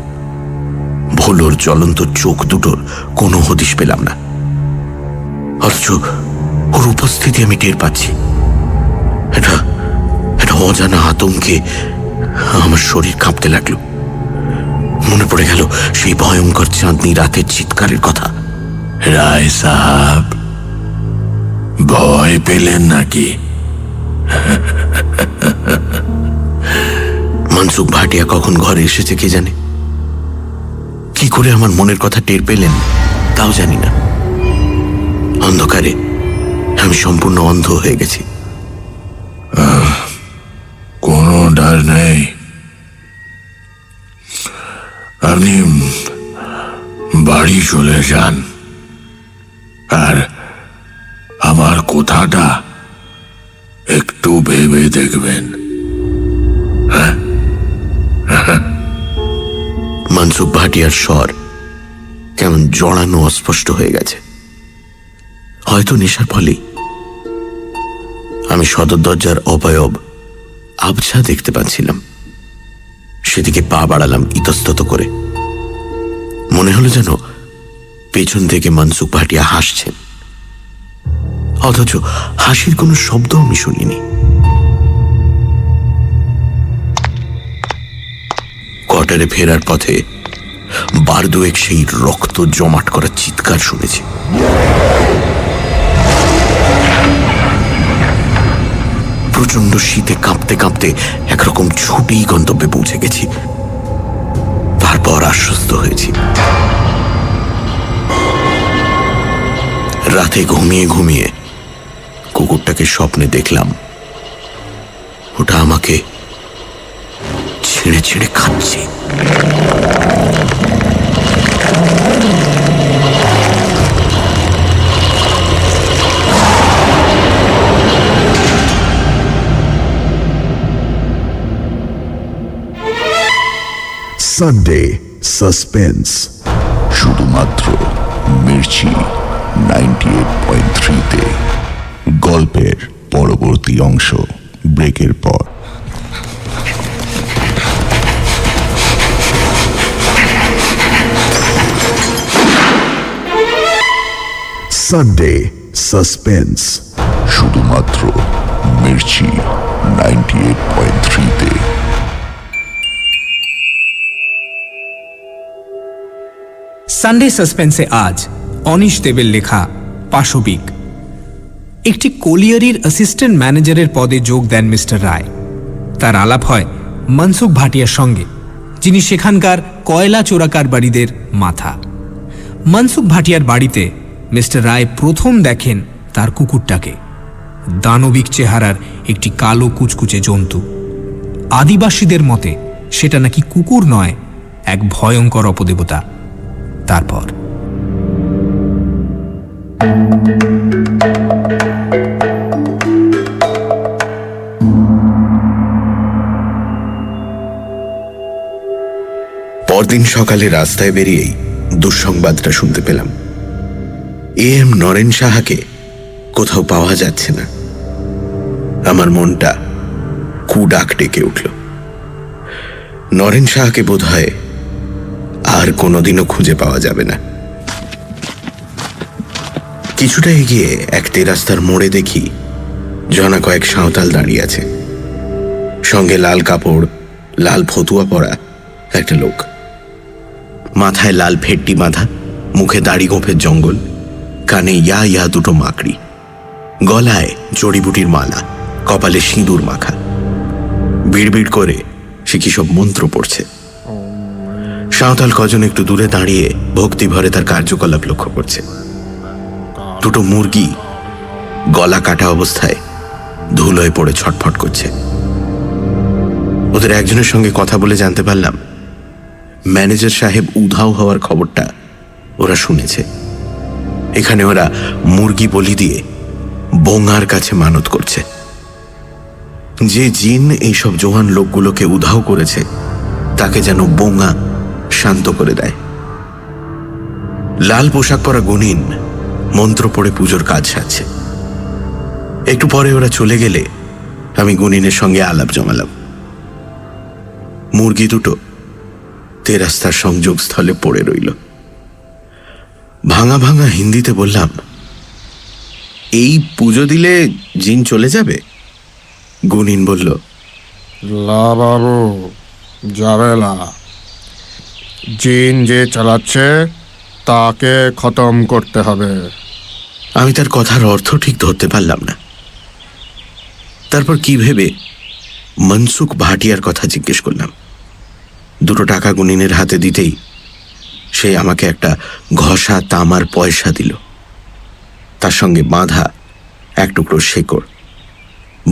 ভোলোর জ্বলন্ত চোখ দুটোর কোনো হদিশ পেলাম না। অথচ ওর উপস্থিতি আমি টের পাচ্ছি। এটা অজানা আতঙ্কে আমার শরীর কাঁপতে লাগলো। মনে পড়ে গেল সেই ভয়ঙ্কর চাঁদনি রাতের চিৎকারের কথা। রায় সাহাব, ভয় পেলেন নাকি? মনসুখ ভাটিয়া কখন ঘরে এসেছে কে জানে। কি করে আমার মনের কথা টের পেলেন তাও জানি না। অন্ধকারে আমি সম্পূর্ণ অন্ধ হয়ে গেছি। কোনো ডর নেই, আপনি বাড়ি চলে যান। আর আমার কথাটা একটু ভেবে দেখবেন। মনসুখ ভাটিয়ার স্বর কেমন জড়ানো অস্পষ্ট হয়ে গেছে। হয়তো নেশার ফলেই। আমি সদর দরজার অবয়ব আবছা দেখতে পাচ্ছিলাম। সেদিকে পা বাড়ালাম ইতস্তত করে। মনে হলো যেন পেছন থেকে মনসুখ ভাটিয়া হাসছেন, অথচ হাসির কোনো শব্দ আমি শুনিনি। কোয়ার্টারে ফেরার পথে বার দুয়েক সেই রক্ত জমাট করা চিৎকার শুনেছি। প্রচন্ড শীতে কাঁপতে কাঁপতে একরকম ছুটেই গন্তব্যে পৌঁছে গেছি। তারপর আশ্বস্ত হয়েছি। রাতে ঘুমিয়ে ঘুমিয়ে কুকুরটাকে স্বপ্নে দেখলাম। ওটা আমাকে ছিঁড়ে ছিঁড়ে খাচ্ছে। সানডে সাসপেন্স, শুধুমাত্র মির্চি 98.3-তে। গল্পের পরবর্তী অংশ ব্রেকের পর। সানডে সাসপেন্স, শুধুমাত্র মির্চি 98.3-তে। সানডে সাসপেন্সে আজ অনিশ দেবের লেখা পাশবিক। একটি কোলিয়ারির অ্যাসিস্ট্যান্ট ম্যানেজারের পদে যোগ দেন মিস্টার রায়। তার আলাপ হয় মনসুখ ভাটিয়ার সঙ্গে, যিনি সেখানকার কয়লা চোরাকারবারিদের মাথা। মনসুখ ভাটিয়ার বাড়িতে মিস্টার রায় প্রথম দেখেন তার কুকুরটাকে, দানবিক চেহারার একটি কালো কুচকুচে জন্তু। আদিবাসীদের মতে সেটা নাকি কুকুর নয়, এক ভয়ঙ্কর অপদেবতা। তারপর পরদিন সকালে রাস্তায় বেরিয়েই দুঃসংবাদটা শুনতে পেলাম। এম নরেন সাহাকে কোথাও পাওয়া যাচ্ছে না। আমার মনটা কুডাক ডেকে উঠল। নরেন সাহাকে বোধহয় আর কোনোদিনও খুঁজে পাওয়া যাবে না। কিছুটা এগিয়ে এক তেরাস্তার মোড়ে দেখি জনা কয়েক সাঁওতাল দাঁড়িয়ে আছে, সঙ্গে লাল কাপড়, লাল ফতুয়া পরা একটা লোক। মাথায় লাল ফেট্টি বাঁধা, মুখে দাড়ি গোঁফের জঙ্গল, কানে ইয়া ইয়া দুটো মাকড়ি, গলায় জড়িবুটির মালা, কপালে সিঁদুর মাখা। বিড়বিড় করে সে কি সব মন্ত্র পড়ছে। সাঁওতাল কজন একটু দূরে দাঁড়িয়ে ভক্তি ভরে তার কার্যকলাপ লক্ষ্য করছে। দুটো মুরগি গলা কাটা অবস্থায় ধুলোয় পড়ে ছটফট করছে। ওদের একজনের সঙ্গে কথা বলে জানতে পারলাম ম্যানেজার সাহেব উধাও হওয়ার খবরটা ওরা শুনেছে। এখানে ওরা মুরগি বলি দিয়ে বোঙার কাছে মানত করছে। যে জিন এইসব জোয়ান লোকগুলোকে উধাও করেছে তাকে যেন বোঙা শান্ত করে দেয়। লাল পোশাক পরা গুণিন মন্ত্র পড়ে পুজোর কাজ সারছে। একটু পরে ওরা চলে গেলে আমি গুণিনের সঙ্গে আলাপ জমালাম। মুরগি দুটো তেরাস্তার সংযোগস্থলে পড়ে রইল। ভাঙা ভাঙা হিন্দিতে বললাম, এই পুজো দিলে জিন চলে যাবে? গুণিন বলল, লা বাবু, যাবে না। জিন যে চালাচ্ছে তাকে খতম করতে হবে। আমি তার কথার অর্থ ঠিক ধরতে পারলাম না। তারপর কি ভেবে মনসুখ ভাটিয়ার কথা জিজ্ঞেস করলাম। দুটো টাকা গুণিনের হাতে দিতেই সে আমাকে একটা ঘষা তামার পয়সা দিল, তার সঙ্গে বাঁধা এক টুকরো শেকড়।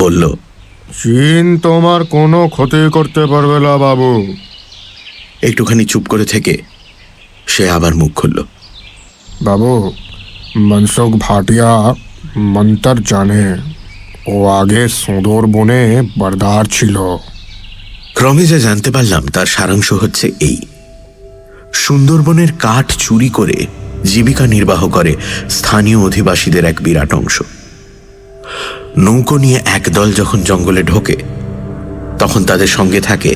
বলল, জিন তোমার কোনো ক্ষতি করতে পারবে না বাবু। একটুখানি চুপ করে থেকে সে আবার মুখ খুলল। বাবু, মনসুখ ভাটিয়া মন্তর জানে। ও আগে সুন্দর বনে বরদার ছিল। ক্রমে যা জানতে পারলাম তার সারাংশ হচ্ছে এই: সুন্দরবনের কাঠ চুরি করে জীবিকা নির্বাহ করে স্থানীয় অধিবাসীদের এক বিরাট অংশ। নৌকো নিয়ে একদল যখন জঙ্গলে ঢোকে তখন তাদের সঙ্গে থাকে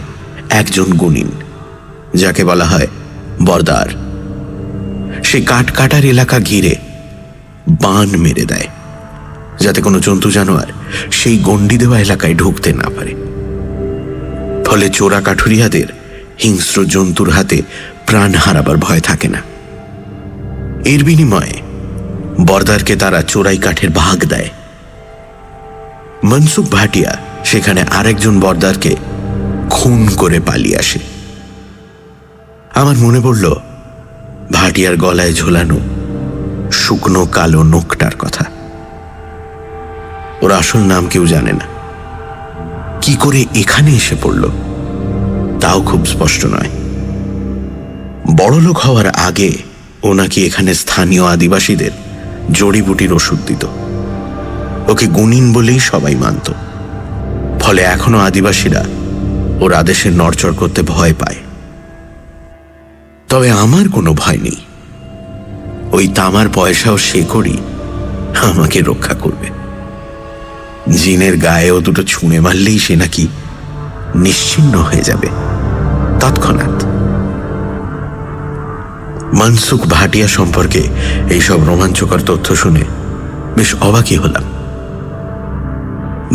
একজন গুণিন, যাকে বলা হয় বরদার। সে কাঠ কাটার এলাকা ঘিরে বান মেরে দেয়, যাতে কোনো জন্তু জানোয়ার সেই গণ্ডি দেওয়া এলাকায় ঢুকতে না পারে। ফলে চোরা কাঠুরিয়াদের হিংস্র জন্তুর হাতে প্রাণ হারাবার ভয় থাকে না। এর বিনিময়ে বরদারকে তারা চোরাই কাঠের ভাগ দেয়। মনসুখ ভাটিয়া সেখানে আরেকজন বরদারকে খুন করে পালিয়ে আসে। আমার মনে পড়ল ভাটিয়ার গলায় ঝোলানো শুকনো কালো নোকটার কথা। ওর আসল নাম কেউ জানে না। কি করে এখানে এসে পড়ল তাও খুব স্পষ্ট নয়। বড়লোক হওয়ার আগে ও নাকি এখানে স্থানীয় আদিবাসীদের জড়িবুটির ওষুধ দিত। ওকে গুণিন বলেই সবাই মানত। ফলে এখনো আদিবাসীরা ওর আদেশের নড়চড় করতে ভয় পায়। তবে আমার কোনো ভয় নেই। ওই তামার পয়সাও সে করি আমাকে রক্ষা করবে। জিনের গায়েও দুটো ছুঁড়ে মারলেই সে নাকি নিশ্চিহ্ন হয়ে যাবে তৎক্ষণাৎ। মনসুখ ভাটিয়া সম্পর্কে এইসব রোমাঞ্চকর তথ্য শুনে বেশ অবাকই হলাম।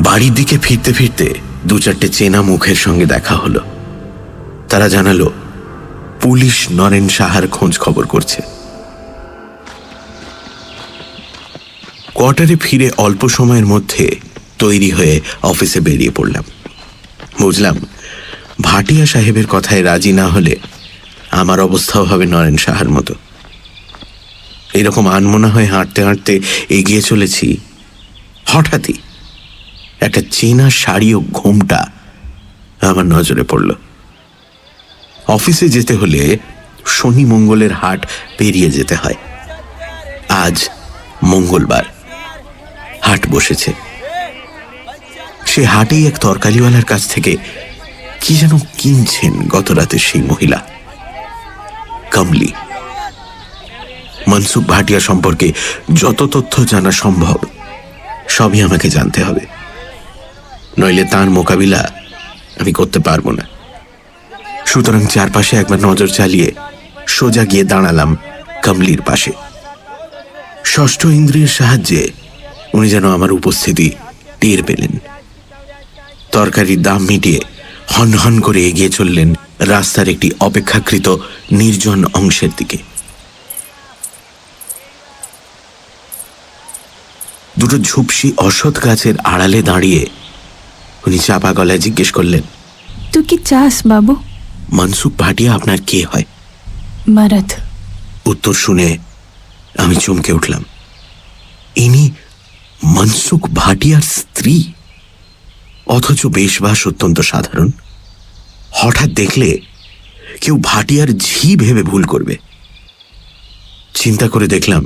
বাড়ির দিকে ফিরতে ফিরতে 2-4টে চেনা মুখের সঙ্গে দেখা হলো। তারা জানালো পুলিশ নরেন সাহার খোঁজ খবর করছে। কোয়ার্টারে ফিরে অল্প সময়ের মধ্যে তৈরি হয়ে অফিসে বেরিয়ে পড়লাম। বুঝলাম ভাটিয়া সাহেবের কথায় রাজি না হলে আমার অবস্থাও হবে নরেন সাহার মতো। এরকম আনমনা হয়ে হাঁটতে হাঁটতে এগিয়ে চলেছি, হঠাৎই একটা চেনা শাড়ি ও ঘোমটা আমার নজরে পড়ল। অফিসে যেতে হলে শনি মঙ্গলের হাট পেরিয়ে যেতে হয়। আজ মঙ্গলবার, হাট বসেছে। সে হাটেই এক তরকারিওয়ালার কাছ থেকে কি যেন কিনছেন গত রাতের সেই মহিলা, কমলি। মনসুখ ভাটিয়া সম্পর্কে যত তথ্য জানা সম্ভব সবই আমাকে জানতে হবে, নইলে তার মোকাবিলা আমি করতে পারবো না। সুতরাং চারপাশে একবার নজর চালিয়ে সোজা গিয়ে দাঁড়ালাম কমলির পাশে। ষষ্ঠ ইন্দ্রিয়ের সাহায্যে উনি যেন আমার উপস্থিতি টের পেলেন। তরকারির দাম মিটিয়ে হন হন করে এগিয়ে চললেন রাস্তার একটি অপেক্ষাকৃত নির্জন অংশের দিকে। দুটো ঝুপসি অশ্বত্থ গাছের আড়ালে দাঁড়িয়ে উনি চাপা গলায় জিজ্ঞেস করলেন, তুই কি চাস বাবু? মনসুখ ভাটিয়া আপনার কে হয়? মারাত। উত্তর শুনে আমি চমকে উঠলাম। ইনি মনসুখ ভাটিয়ার স্ত্রী, অথচ বেশবাস অত্যন্ত সাধারণ। হঠাৎ দেখলে কেউ ভাটিয়ার ঝি ভেবে ভুল করবে। চিন্তা করে দেখলাম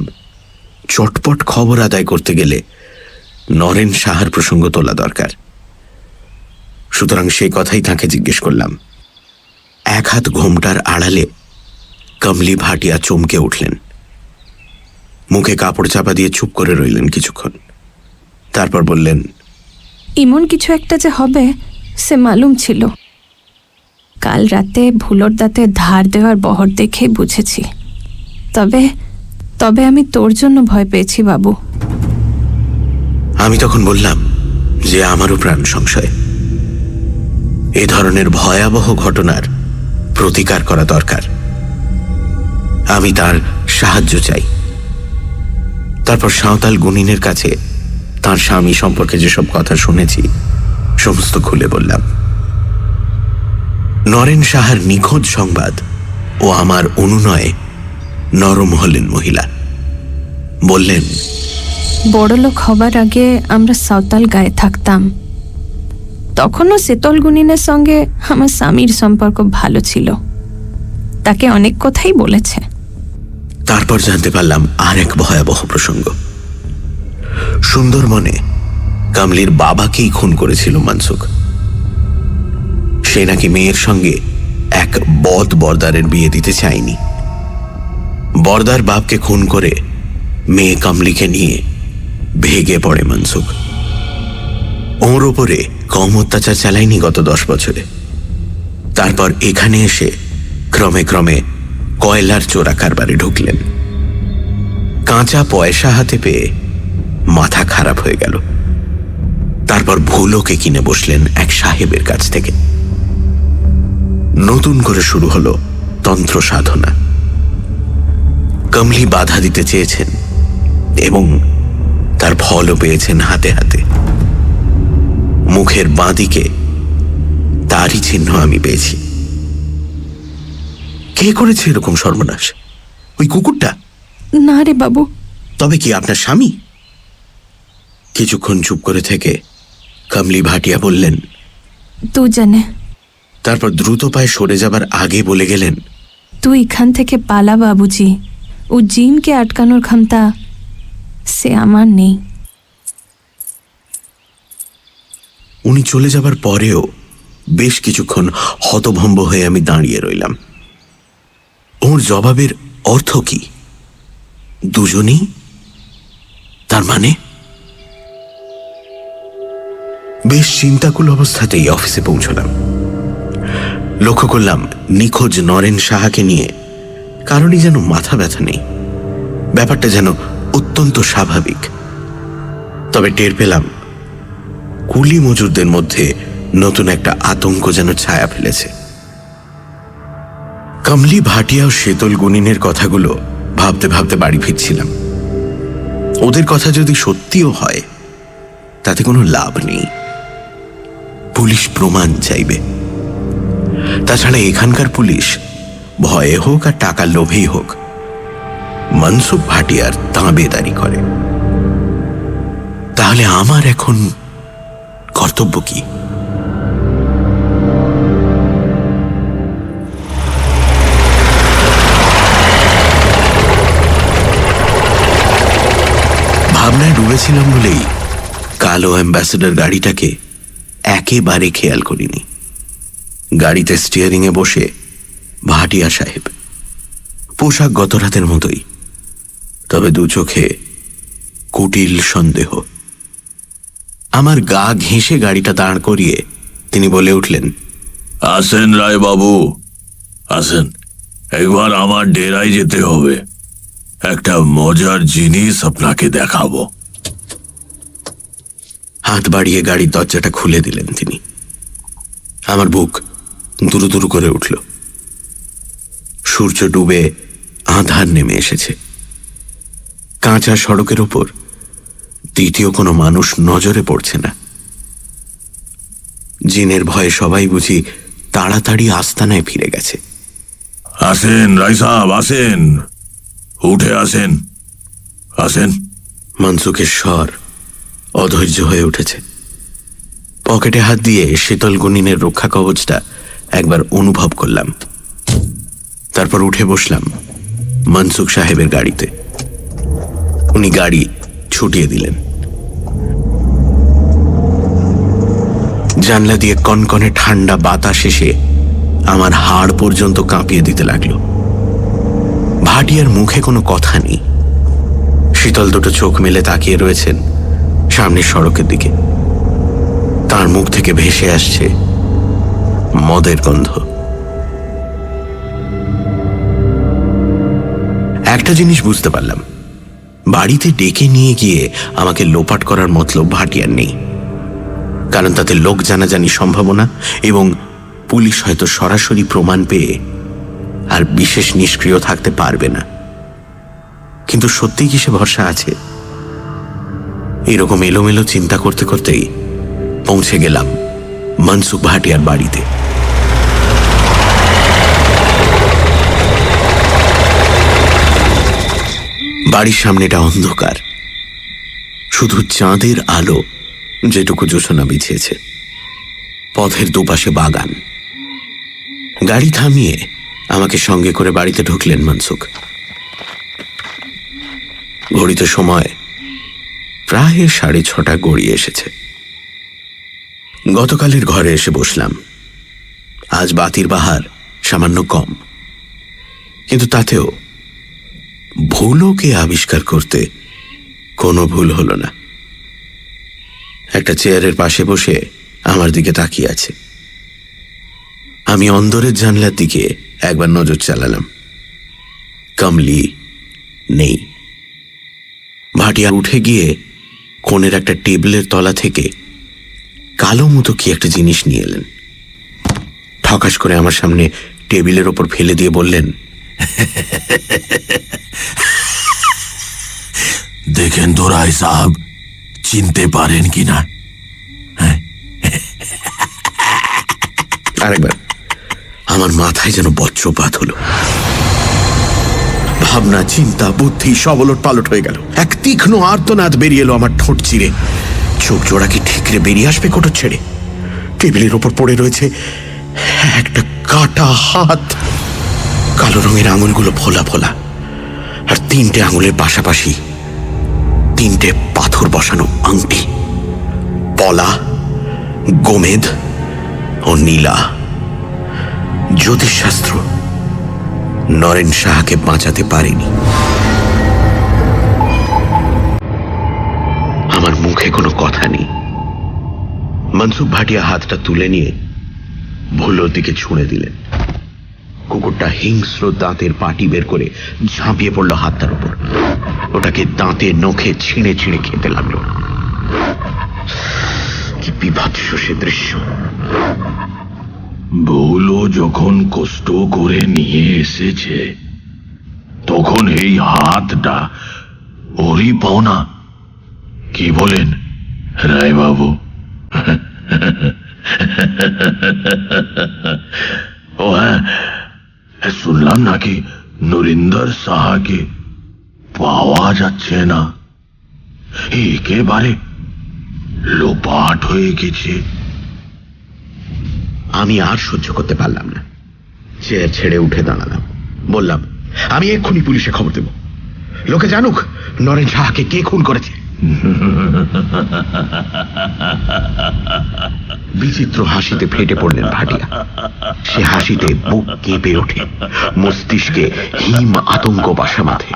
চটপট খবর আদায় করতে গেলে নরেন সাহার প্রসঙ্গ তোলা দরকার। সুতরাং সেই কথাই তাকে জিজ্ঞেস করলাম। এক হাত ঘোমটার আড়ালে কমলি ভাটিয়া চমকে উঠলেন, মুখে কাপড় চাপা দিয়ে চুপ করে রইলেন কিছুক্ষণ। তারপর বললেন, এমন কিছু একটা যে হবে সে মালুম ছিল। কাল রাতে ভুলোর দাঁতে ধার দেওয়ার বহর দেখে বুঝেছি। তবে তবে আমি তোর জন্য ভয় পেয়েছি বাবু। আমি তখন বললাম যে আমারও প্রাণ সংশয়। এ ধরনের ভয়াবহ ঘটনার প্রতিকার করা দরকার। আমি তার সাহায্য চাই। তারপর সাঁওতাল গুনিনের কাছে তার স্বামী সম্পর্কে যেসব কথা শুনেছি সমস্ত খুলে বললাম। নরেন সাহার নিখোঁজ সংবাদ ও আমার অনুনয়ে নরম হলেন মহিলা। বললেন, বড়লোক হবার আগে আমরা সাঁওতাল গায়ে থাকতাম। তখনও শীতল গুনিনের সঙ্গে আমার স্বামীর সম্পর্ক ভালো ছিল। তাকে অনেক কথাই বলেছে। তারপর জানতে পারলাম আর এক ভয়াবহ প্রসঙ্গ। সুন্দরবনে কমলির বাবাকেই খুন করেছিল মনসুখ। সে নাকি মেয়ের সঙ্গে এক বদ বর্দারের বিয়ে দিতে চায়নি। বর্দার বাপকে খুন করে মেয়ে কমলিকে নিয়ে ভেগে পড়ে মনসুখ। ওর ওপরে কম অত্যাচার চালায়নি গত 10 বছরে। তারপর এখানে এসে ক্রমে ক্রমে কয়লার চোরা কারবারে ঢুকলেন। কাঁচা পয়সা হাতে পেয়ে মাথা খারাপ হয়ে গেল। তারপর ভুলোকে কিনে বসলেন এক সাহেবের কাছ থেকে। নতুন করে শুরু হলো তন্ত্র সাধনা। কমলি বাধা দিতে চেয়েছেন এবং তার ফলও পেয়েছেন হাতে হাতে। মুখের বাঁদিকে তারই চিহ্ন আমি পেয়েছি। কে করেছে এরকম সর্বনাশ? ওই কুকুরটা? না রে বাবু। তবে কি আপনার স্বামী? কিছুক্ষণ চুপ করে থেকে কমলি ভাটিয়া বললেন, তুই জানে। তারপর দ্রুত পায়ে সরে যাবার আগে বলে গেলেন, তুই এখান থেকে পালা বাবুজি। ও জিনকে আটকানোর ক্ষমতা সে আমার নেই। উনি চলে যাবার পরেও বেশ কিছুক্ষণ হতভম্ব হয়ে আমি দাঁড়িয়ে রইলাম। ওর জবাবের অর্থ কি? দুজনেই? তার মানে? বেশ চিন্তাকুল অবস্থাতেই অফিসে পৌঁছলাম। লক্ষ্য করলাম নিখোঁজ নরেন সাহাকে নিয়ে কারণই যেন মাথা ব্যথা নেই, ব্যাপারটা যেন অত্যন্ত স্বাভাবিক। তবে টের পেলাম কুলি মজুরদের মধ্যে নতুন একটা আতঙ্ক যেন ছায়া ফেলেছে। কমলি ভাটিয়া ও শীতল গুনিনের কথাগুলো ভাবতে ভাবতে বাড়ি ফিরছিলাম। ওদের কথা যদি সত্যিও হয় তাতে কোনো লাভ নেই, পুলিশ প্রমাণ চাইবে। তাছাড়া এখানকার পুলিশ ভয়ে হোক আর টাকার লোভেই হোক মনসুখ ভাটিয়ার তাঁবেদারি করে। তাহলে আমার এখন কর্তব্য কি? ভাবনায় ডুবেছিলাম বলেই কালো অ্যাম্বাসেডর গাড়িটাকে একেবারে খেয়াল করিনি। গাড়িতে স্টিয়ারিংয়ে বসে ভাটিয়া সাহেব, পোশাক গত রাতের মতোই, তবে দু চোখে কুটিল সন্দেহ। আমার গা ঘেঁষে গাড়িটা দাঁড় করিয়ে তিনি বলে উঠলেন, আসেন রায় বাবু, আসেন, একবার আমার ডেরায় যেতে হবে, একটা মজার জিনিস আপনাকে দেখাবো। হাত বাড়িয়ে গাড়ির দরজাটা খুলে দিলেন তিনি। আমার বুক দুরু দুরু করে উঠল। সূর্য ডুবে আঁধার নেমে এসেছে। কাঁচা সড়কের ওপর দ্বিতীয় কোনো মানুষ নজরে পড়ছে না। জিনের ভয়ে সবাই বুঝি তাড়াতাড়ি আস্তানায় ফিরে গেছে। আসেন রায় সাহেব, আসেন, উঠে আসেন, আসেন। মনসুখের স্বর অধৈর্য হয়ে উঠেছে। পকেটে হাত দিয়ে শীতল গুনিনের রক্ষা কবচটা একবার অনুভব করলাম। তারপর উঠে বসলাম মনসুখ সাহেবের গাড়িতে। উনি গাড়ি ছুটিয়ে দিলেন। জানলা দিয়ে কনকনে ঠান্ডা বাতাস এসে আমার হাড় পর্যন্ত কাঁপিয়ে দিতে লাগলো। ভাটিয়ার মুখে কোনো কথা নেই। শীতল দুটো চোখ মেলে তাকিয়ে রয়েছেন সামনের সড়কের দিকে। তার মুখ থেকে ভেসে আসছে মদের গন্ধ। একটা জিনিস বুঝতে পারলাম, বাড়িতে ডেকে নিয়ে গিয়ে আমাকে লোপাট করার মতলব ভাটিয়ার নেই। কারণ তাতে লোক জানাজানি সম্ভাবনা এবং পুলিশ হয়তো সরাসরি প্রমাণ পেয়ে আর বিশেষ নিষ্ক্রিয় থাকতে পারবে না। কিন্তু সত্যি কি সে ভরসা আছে? এরকম এলোমেলো চিন্তা করতে করতেই পৌঁছে গেলাম মনসুখ ভাটিয়ার বাড়িতে। বাড়ির সামনেটা অন্ধকার, শুধু চাঁদের আলো যেটুকু জোছনা বিছিয়েছে। পথের দুপাশে বাগান। গাড়ি থামিয়ে আমাকে সঙ্গে করে বাড়িতে ঢুকলেন মনসুখ। ঘড়িতে সময় প্রায় 6:30 গড়িয়ে এসেছে। গতকালের ঘরে এসে বসলাম। আজ বাতির বাহার সামান্য কম, কিন্তু তাতেও ভুলকে আবিষ্কার করতে কোনো ভুল হলো না। একটা চেয়ারের পাশে বসে আমার দিকে তাকিয়ে আছে। আমি অন্দরের জানলার দিকে একবার নজর চালালাম। কমলি নেই। ভাটিয়া উঠে গিয়ে কোণের একটা টেবিলের তলা থেকে কালো মতো কি একটা জিনিস নিয়ে এলেন। ঠকাস করে আমার সামনে টেবিলের ওপর ফেলে দিয়ে বললেন, দেখেন তো রায় সাহেব, চিনতে পারেন কিনা? আরেকবার আমার মাথায় যেন বজ্রপাত হলো। ভাবনা, চিন্তা, বুদ্ধি সব ওলট পালট হয়ে গেল। এক তীক্ষ্ণ আর্তনাদ বেরিয়ে এলো আমার ঠোঁট চিরে। চোখ জোড়া কি ঠিকরে বেরিয়ে আসবে কোটর ছেড়ে? টেবিলের ওপর পড়ে রয়েছে একটা কাটা হাত। কালো রঙের আঙুলগুলো ফোলা ফোলা, আর 3টে আঙুলের পাশাপাশি 3টে পাথর বসানো আংটি। পলা, গোমেদ ও নীলা। জ্যোতিষশাস্ত্র নরেন সাহাকে বাঁচাতে পারেনি। আমার মুখে কোনো কথা নেই। মনসুখ ভাটিয়া হাতটা তুলে নিয়ে ভুলোর দিকে ছুঁড়ে দিলেন। কুকুরটা হিংস্র দাঁতের পাটি বের করে ঝাঁপিয়ে পড়লো হাতটার উপর। ওটাকে দাঁতে নখে ছিঁড়ে ছিঁড়ে খেতে লাগলো। কি বিভৎস সে দৃশ্য! ভুলো যখন কষ্ট করে নিয়ে এসেছে, তখন এই হাতটা ওরই পাওনা। কি বলেন রায়বাবু? ও হ্যাঁ, শুনলাম নাকি নরিন্দর সাহাকে পাওয়া যাচ্ছে না, একেবারে লোপাট হয়ে গেছে। আমি আর সহ্য করতে পারলাম না, চেয়ার ছেড়ে উঠে দাঁড়ালাম। বললাম, আমি এক্ষুনি পুলিশে খবর দেব। লোকে জানুক নরেন সাহাকে কে খুন করেছে। বিচিত্র হাসিতে ফেটে পড়লেন ভাটিয়া। সে হাসিতে বুক কেঁপে ওঠে, মস্তিষ্কে হিম আতঙ্ক বাসা বাঁধে।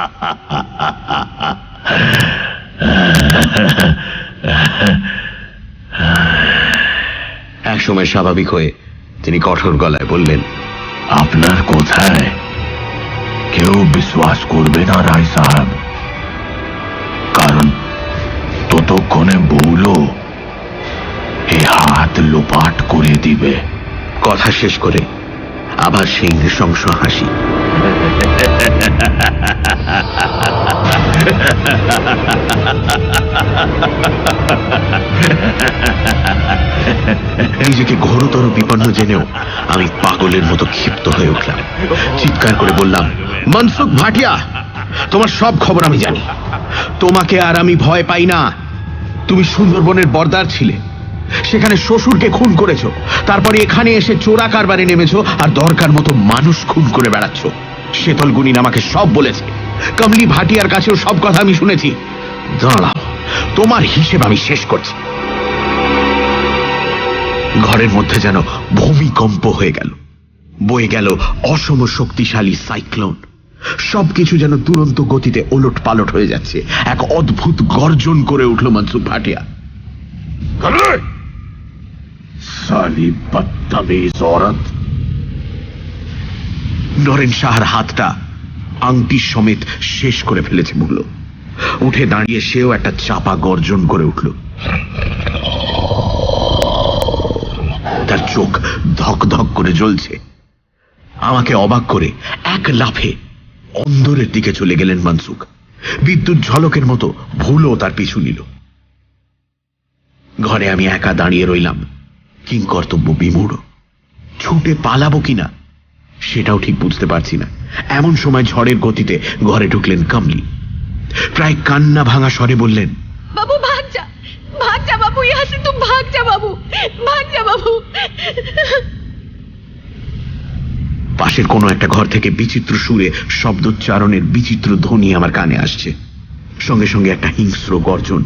এক সময় স্বাভাবিক হয়ে তিনি কঠোর গলায় বললেন, আপনার কথায় কেউ বিশ্বাস করবে না রায় সাহেব, কারণ ততক্ষণে ভুলো এ হাত লোপাট করে দিবে। কথা শেষ করে আবার সেই নৃশংস হাসি। নিজেকে ঘোরতর বিপন্ন জেনেও আমি পাগলের মতো ক্ষিপ্ত হয়ে উঠলাম। চিৎকার করে বললাম, মনসুখ ভাটিয়া, তোমার সব খবর আমি জানি। তোমাকে আর আমি ভয় পাই না। তুমি সুন্দরবনের বর্দার ছিলে, সেখানে শ্বশুরকে খুন করেছো, তারপরে এখানে এসে চোরা কারবারে নেমেছো আর দরকার মতো মানুষ খুন করে বেড়াচ্ছ। শেতল গুনিন আমাকে সব বলেছে, কমলি ভাটিয়ার কাছেও সব কথা আমি শুনেছি। দাঁড়াও, তোমার হিসেব আমি শেষ করছি। ঘরের মধ্যে যেন ভূমিকম্প হয়ে গেল, বয়ে গেল অসম শক্তিশালী সাইক্লোন। সবকিছু যেন দুরন্ত গতিতে ওলট পালট হয়ে যাচ্ছে। এক অদ্ভুত গর্জন করে উঠল মনসুখ ভাটিয়া। সালি বদতমিজ औरत! নরেন সাহার হাতটা আংটি সমেত শেষ করে ফেলেছে ভুলো। উঠে দাঁড়িয়ে সেও একটা চাপা গর্জন করে উঠল। তার চোখ ধক ধক করে জ্বলছে। আমাকে অবাক করে এক লাফে অন্দরের দিকে চলে গেলেন মনসুখ। বিদ্যুৎ ঝলকের মতো ভুলো তার পিছু নিল। ঘরে আমি একা দাঁড়িয়ে রইলাম, কিংকর্তব্য বিমূঢ়। ছুটে পালাবো কিনা সেটাও ঠিক বুঝতে পারছি না। এমন সময় ঝড়ের গতিতে ঘরে ঢুকলেন কমলি। প্রায় কান্না ভাঙা স্বরে বললেন, बाबू भाग जा बाबू, यहाँ से तुम भाग जा बाबू, भाग जा बाबू। পাশের কোনো একটা ঘর থেকে বিচিত্র সুরে শব্দোচ্চারণের বিচিত্র ধ্বনি আমার কানে আসছে। সঙ্গে সঙ্গে একটা হিংস্র গর্জন।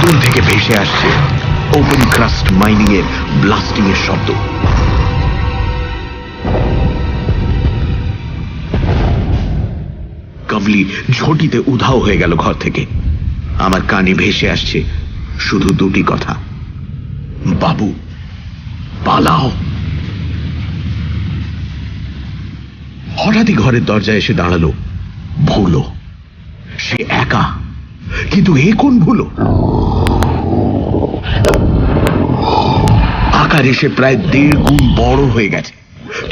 দূর থেকে ভেসে আসছে ওপেন ক্রাস্ট মাইনিং এর ব্লাস্টিং এর শব্দ। কমলি ঝটিতে উধাও হয়ে গেল ঘর থেকে। আমার কানে ভেসে আসছে শুধু দুটি কথা, বাবু পালাও। হঠাৎই ঘরের দরজায় এসে দাঁড়ালো ভুলো। সে একা, কিন্তু এ কোন ভুলো? আকার এসে প্রায় 1.5 গুণ বড় হয়ে গেছে।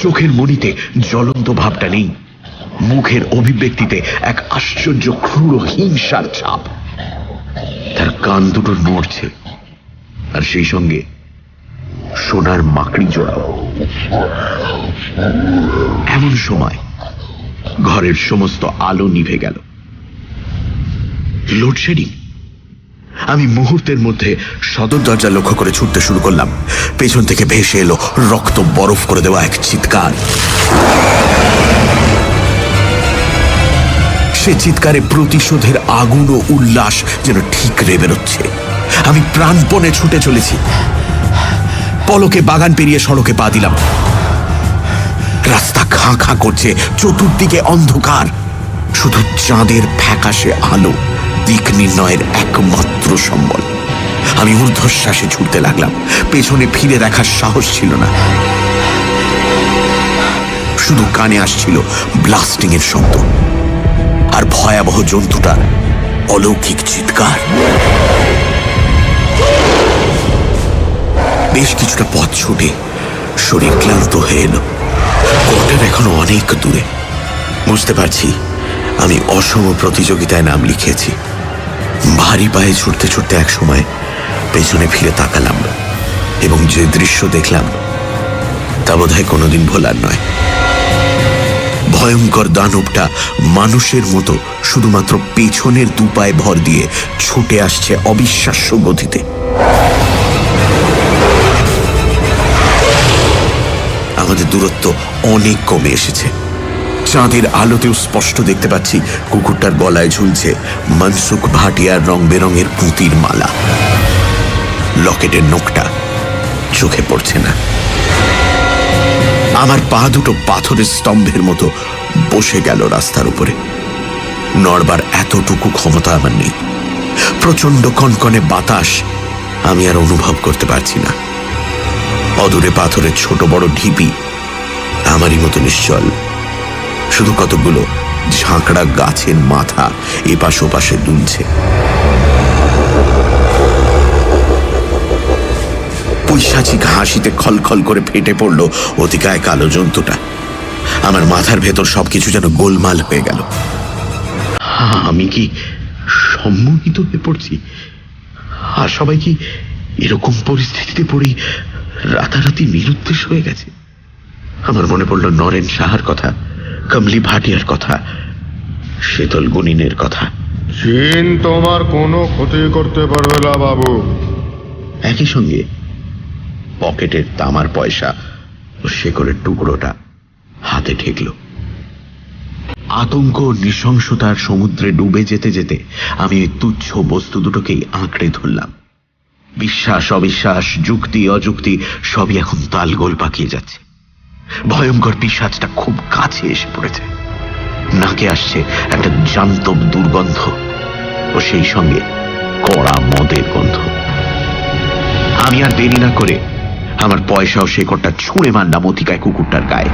চোখের মণিতে জ্বলন্ত ভাবটা নেই, মুখের অভিব্যক্তিতে এক আশ্চর্য ক্রূর হিংসার ছাপ। তার কান দুটো নড়ছে, আর সেই সঙ্গে সোনার মাকড়ি জোড়াও। এমন সময় ঘরের সমস্ত আলো নিভে গেল। লোডশেডিং। আমি মুহূর্তের মধ্যে সদর দরজা লক্ষ্য করে ছুটতে শুরু করলাম। পেছন থেকে ভেসে এলো রক্ত বরফ করে দেওয়া এক চিৎকার। সে চিৎকারে প্রতিশোধের আগুন ও উল্লাস যেন ঠিকরে বেরোচ্ছে। আমি প্রাণপণে ছুটে চলেছি। পলকে বাগান পেরিয়ে সড়কে পা দিলাম। রাস্তা খাঁ খাঁ করছে, চতুর্দিকে অন্ধকার, শুধু চাঁদের ফ্যাকাশে আলো দিক নির্ণয়ের একমাত্র সম্বল। আমি ঊর্ধ্বশ্বাসে ছুটতে লাগলাম, পেছনে ফিরে দেখার সাহস ছিল না। শুধু কানে আসছিল ব্লাস্টিং এর শব্দ আর ভয়াবহ জন্তুটার অলৌকিক চিৎকার। বেশ কিছুটা পথ ছুটে শরীর ক্লান্ত হয়ে এলো। কোর্টের এখনো অনেক দূরে। বুঝতে পারছি আমি অসম প্রতিযোগিতায় নাম লিখিয়েছি। ভারী পায়ে ছুটতে ছুটতে এক সময় পেছনে ফিরে তাকালাম এবং যে দৃশ্য দেখলাম তা বোধহয় কোনোদিন ভোলার নয়। ভয়ঙ্কর দানবটা মানুষের মতো শুধুমাত্র পেছনের দুপায়ে ভর দিয়ে ছুটে আসছে অবিশ্বাস্য গতিতে। আমাদের দূরত্ব অনেক কমে এসেছে। চাঁদের আলোতেও স্পষ্ট দেখতে পাচ্ছি কুকুরটার গলায় ঝুলছে মনসুখ ভাটিয়ার রং বেরঙের পুঁতির মালা। লকেটের নোকটা চোখে পড়ছে না। আমার পা দুটো পাথরের স্তম্ভের মতো বসে গেল রাস্তার উপরে। নড়বার এতটুকু ক্ষমতা আমার নেই। প্রচন্ড কনকনে বাতাস আমি আর অনুভব করতে পারছি না। অদূরে পাথরের ছোট বড় ঢিপি আমারই মতো নিশ্চল। শুধু কতগুলো ঝাঁকড়া গাছের মাথা এপাশ ওপাশে দুলছে। পৈশাচিক হাসিতে খলখল করে ফেটে পড়ল অতিকায় কালো জন্তুটা। আমার মাথার ভেতর সবকিছু যেন গোলমাল হয়ে গেল। আমি কি সম্মোহিত হয়ে পড়ছি? আর সবাই কি এরকম পরিস্থিতিতে পড়েই রাতারাতি নিরুদ্দেশ হয়ে গেছে? আমার মনে পড়ল নরেন সাহার কথা, কমলি ভাটিয়ার কথা, শীতল গুনিনের কথা। চীন তোমার কোনো ক্ষতি করতে পারবে না বাবু। একই সঙ্গে পকেটের তামার পয়সা ও শেকলের টুকরোটা হাতে ঠেকল। আতঙ্ক নৃশংসতার সমুদ্রে ডুবে যেতে যেতে আমি ওই তুচ্ছ বস্তু দুটোকেই আঁকড়ে ধরলাম। বিশ্বাস অবিশ্বাস, যুক্তি অযুক্তি সবই এখন তালগোল পাকিয়ে যাচ্ছে। ভয়ঙ্কর পিশাচটা খুব কাছে এসে পড়েছে। নাকে আসছে একটা জান্তব দুর্গন্ধ ও সেই সঙ্গে কড়া মদের গন্ধ। আমি আর দেরি না করে আমার পয়সা ও শেকড়টা ছুঁড়ে মারলাম অতিকায় কুকুরটার গায়ে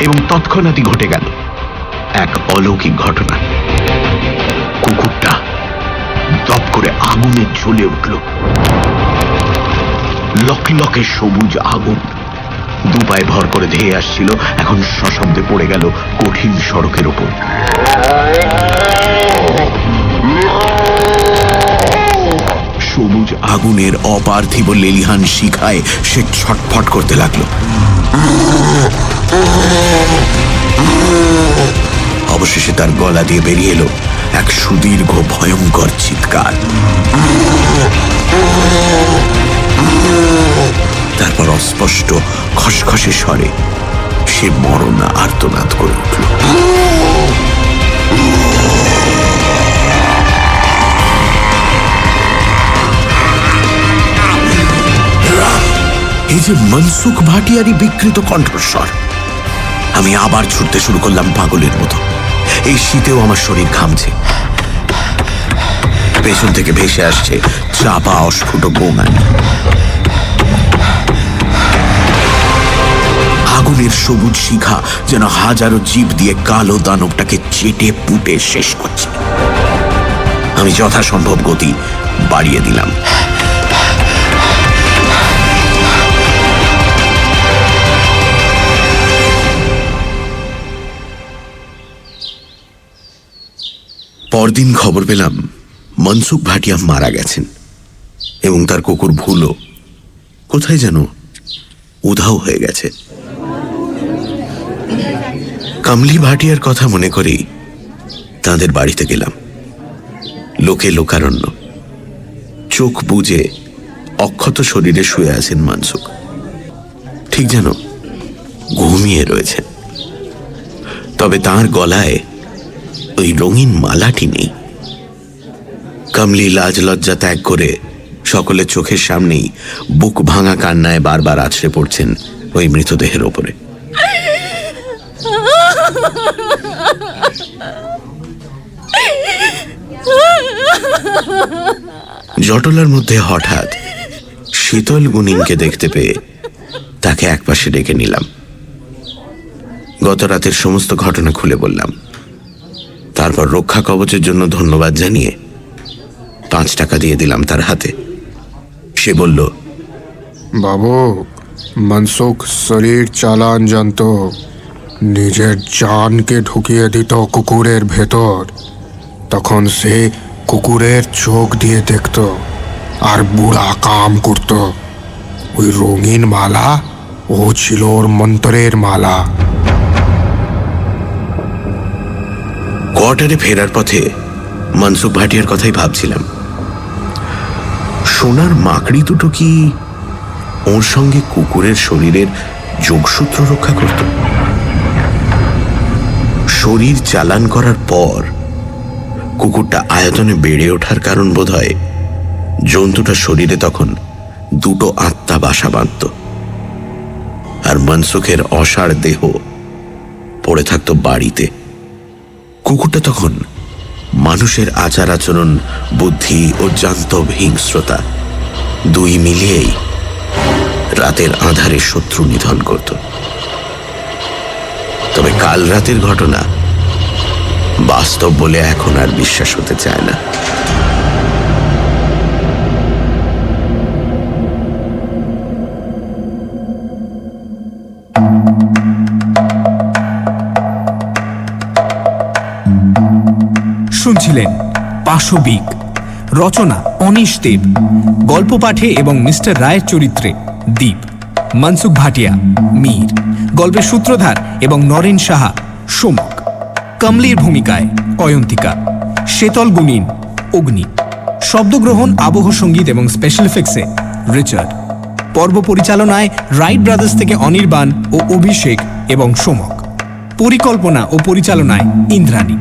এবং তৎক্ষণাৎই ঘটে গেল এক অলৌকিক ঘটনা। কুকুরটা দপ করে আগুনে জ্বলে উঠল। লকে সবুজ আগুন দুপায়ে ভর করে ধেয়ে আসছিল, এখন সশব্দে পড়ে গেল কঠিন সড়কের ওপর। সবুজ আগুনের অপার্থিব লেলিহান শিখায় সে ছটফট করতে লাগলো। অবশেষে তার গলা দিয়ে বেরিয়ে এলো এক সুদীর্ঘ ভয়ঙ্কর চিৎকার। তারপর অস্পষ্ট খসখসে স্বরে সে মরণা আর্তনাদ করে উঠল। এই যে মনসুখ ভাটিয়ারই বিকৃত কণ্ঠস্বর। আমি আবার ছুটতে শুরু করলাম পাগলের মতো। এই শীতেও আমার শরীর ঘামছে। পেছন থেকে ভেসে আসছে চাপা অস্ফুট গোঙানি। আগুনের সবুজ শিখা যেন হাজারো জীব দিয়ে কালো দানবটাকে চেটে পুটে শেষ করছে। আমি যথাসম্ভব গতি বাড়িয়ে দিলাম। পরদিন খবর পেলাম মনসুখ ভাটিয়া মারা গেছেন এবং তার কুকুর ভুলো কোথায় যেন উধাও হয়ে গেছে। কমলি ভাটিয়ার কথা মনে করেই তাদের বাড়িতে গেলাম। লোকে লোকারণ্য। চোখ বুজে অক্ষত শরীরে শুয়ে আছেন মনসুখ, ঠিক যেন ঘুমিয়ে রয়েছেন। তবে তার গলায় ওই রঙিন মালাটি নেই। কমলি লাজ লজ্জা ত্যাগ করে সকলের চোখের সামনেই বুক ভাঙা কান্নায় বারবার আছড়ে পড়ছেন ওই মৃতদেহের ওপরে। জটলার মধ্যে হঠাৎ শীতল গুনিনকে দেখতে পেয়ে তাকে একপাশে ডেকে নিলাম। গত রাতের সমস্ত ঘটনা খুলে বললাম। তারপর রক্ষা কবচের জন্য ধন্যবাদ জানিয়ে 5 টাকা দিয়ে দিলাম তার হাতে। সে বলল, বাবু, মনসুখ শরীর চালান জানত, নিজের জানকে ঢুকিয়ে দিত কুকুরের ভেতর। তখন সে কুকুরের চোখ দিয়ে দেখত আর বুড়া কাম করত। ওই রঙিন মালা ও ছিল ওর মন্ত্রের মালা। কোয়ার্টারে ফেরার পথে মনসুখ ভাটিয়ার কথাই ভাবছিলাম। সোনার মাকড়ি দুটো কি ওর সঙ্গে কুকুরের শরীরের যোগসূত্র রক্ষা করত? শরীর চালান করার পর কুকুরটা আয়তনে বেড়ে ওঠার কারণ বোধ হয় জন্তুটার শরীরে তখন 2 আত্মা বাসা বাঁধত, আর মনসুখের অসাড় দেহ পড়ে থাকত বাড়িতে। কুকুরটা তখন মানুষের আচার আচরণ, বুদ্ধি ও জান্তব হিংস্রতা 2 মিলিয়েই রাতের আঁধারে শত্রু নিধন করত। তবে কাল রাতের ঘটনা বাস্তব বলে এখন আর বিশ্বাস হতে চায় না। শুনছিলেন পাশবিক, রচনা অনিশ দেব, গল্প পাঠে এবং মিস্টার রায়ের চরিত্রে দীপ, মনসুখ ভাটিয়া মীর, গল্পের সূত্রধার এবং নরেন সাহা সোমক, কমলির ভূমিকায় অয়ন্তিকা, শীতল গুনিন অগ্নি, শব্দগ্রহণ, আবহ সঙ্গীত এবং স্পেশাল এফেক্টসে রিচার্ড, পর্ব পরিচালনায় রাইট ব্রাদার্স থেকে অনির্বাণ ও অভিষেক এবং সোমক, পরিকল্পনা ও পরিচালনায় ইন্দ্রাণী।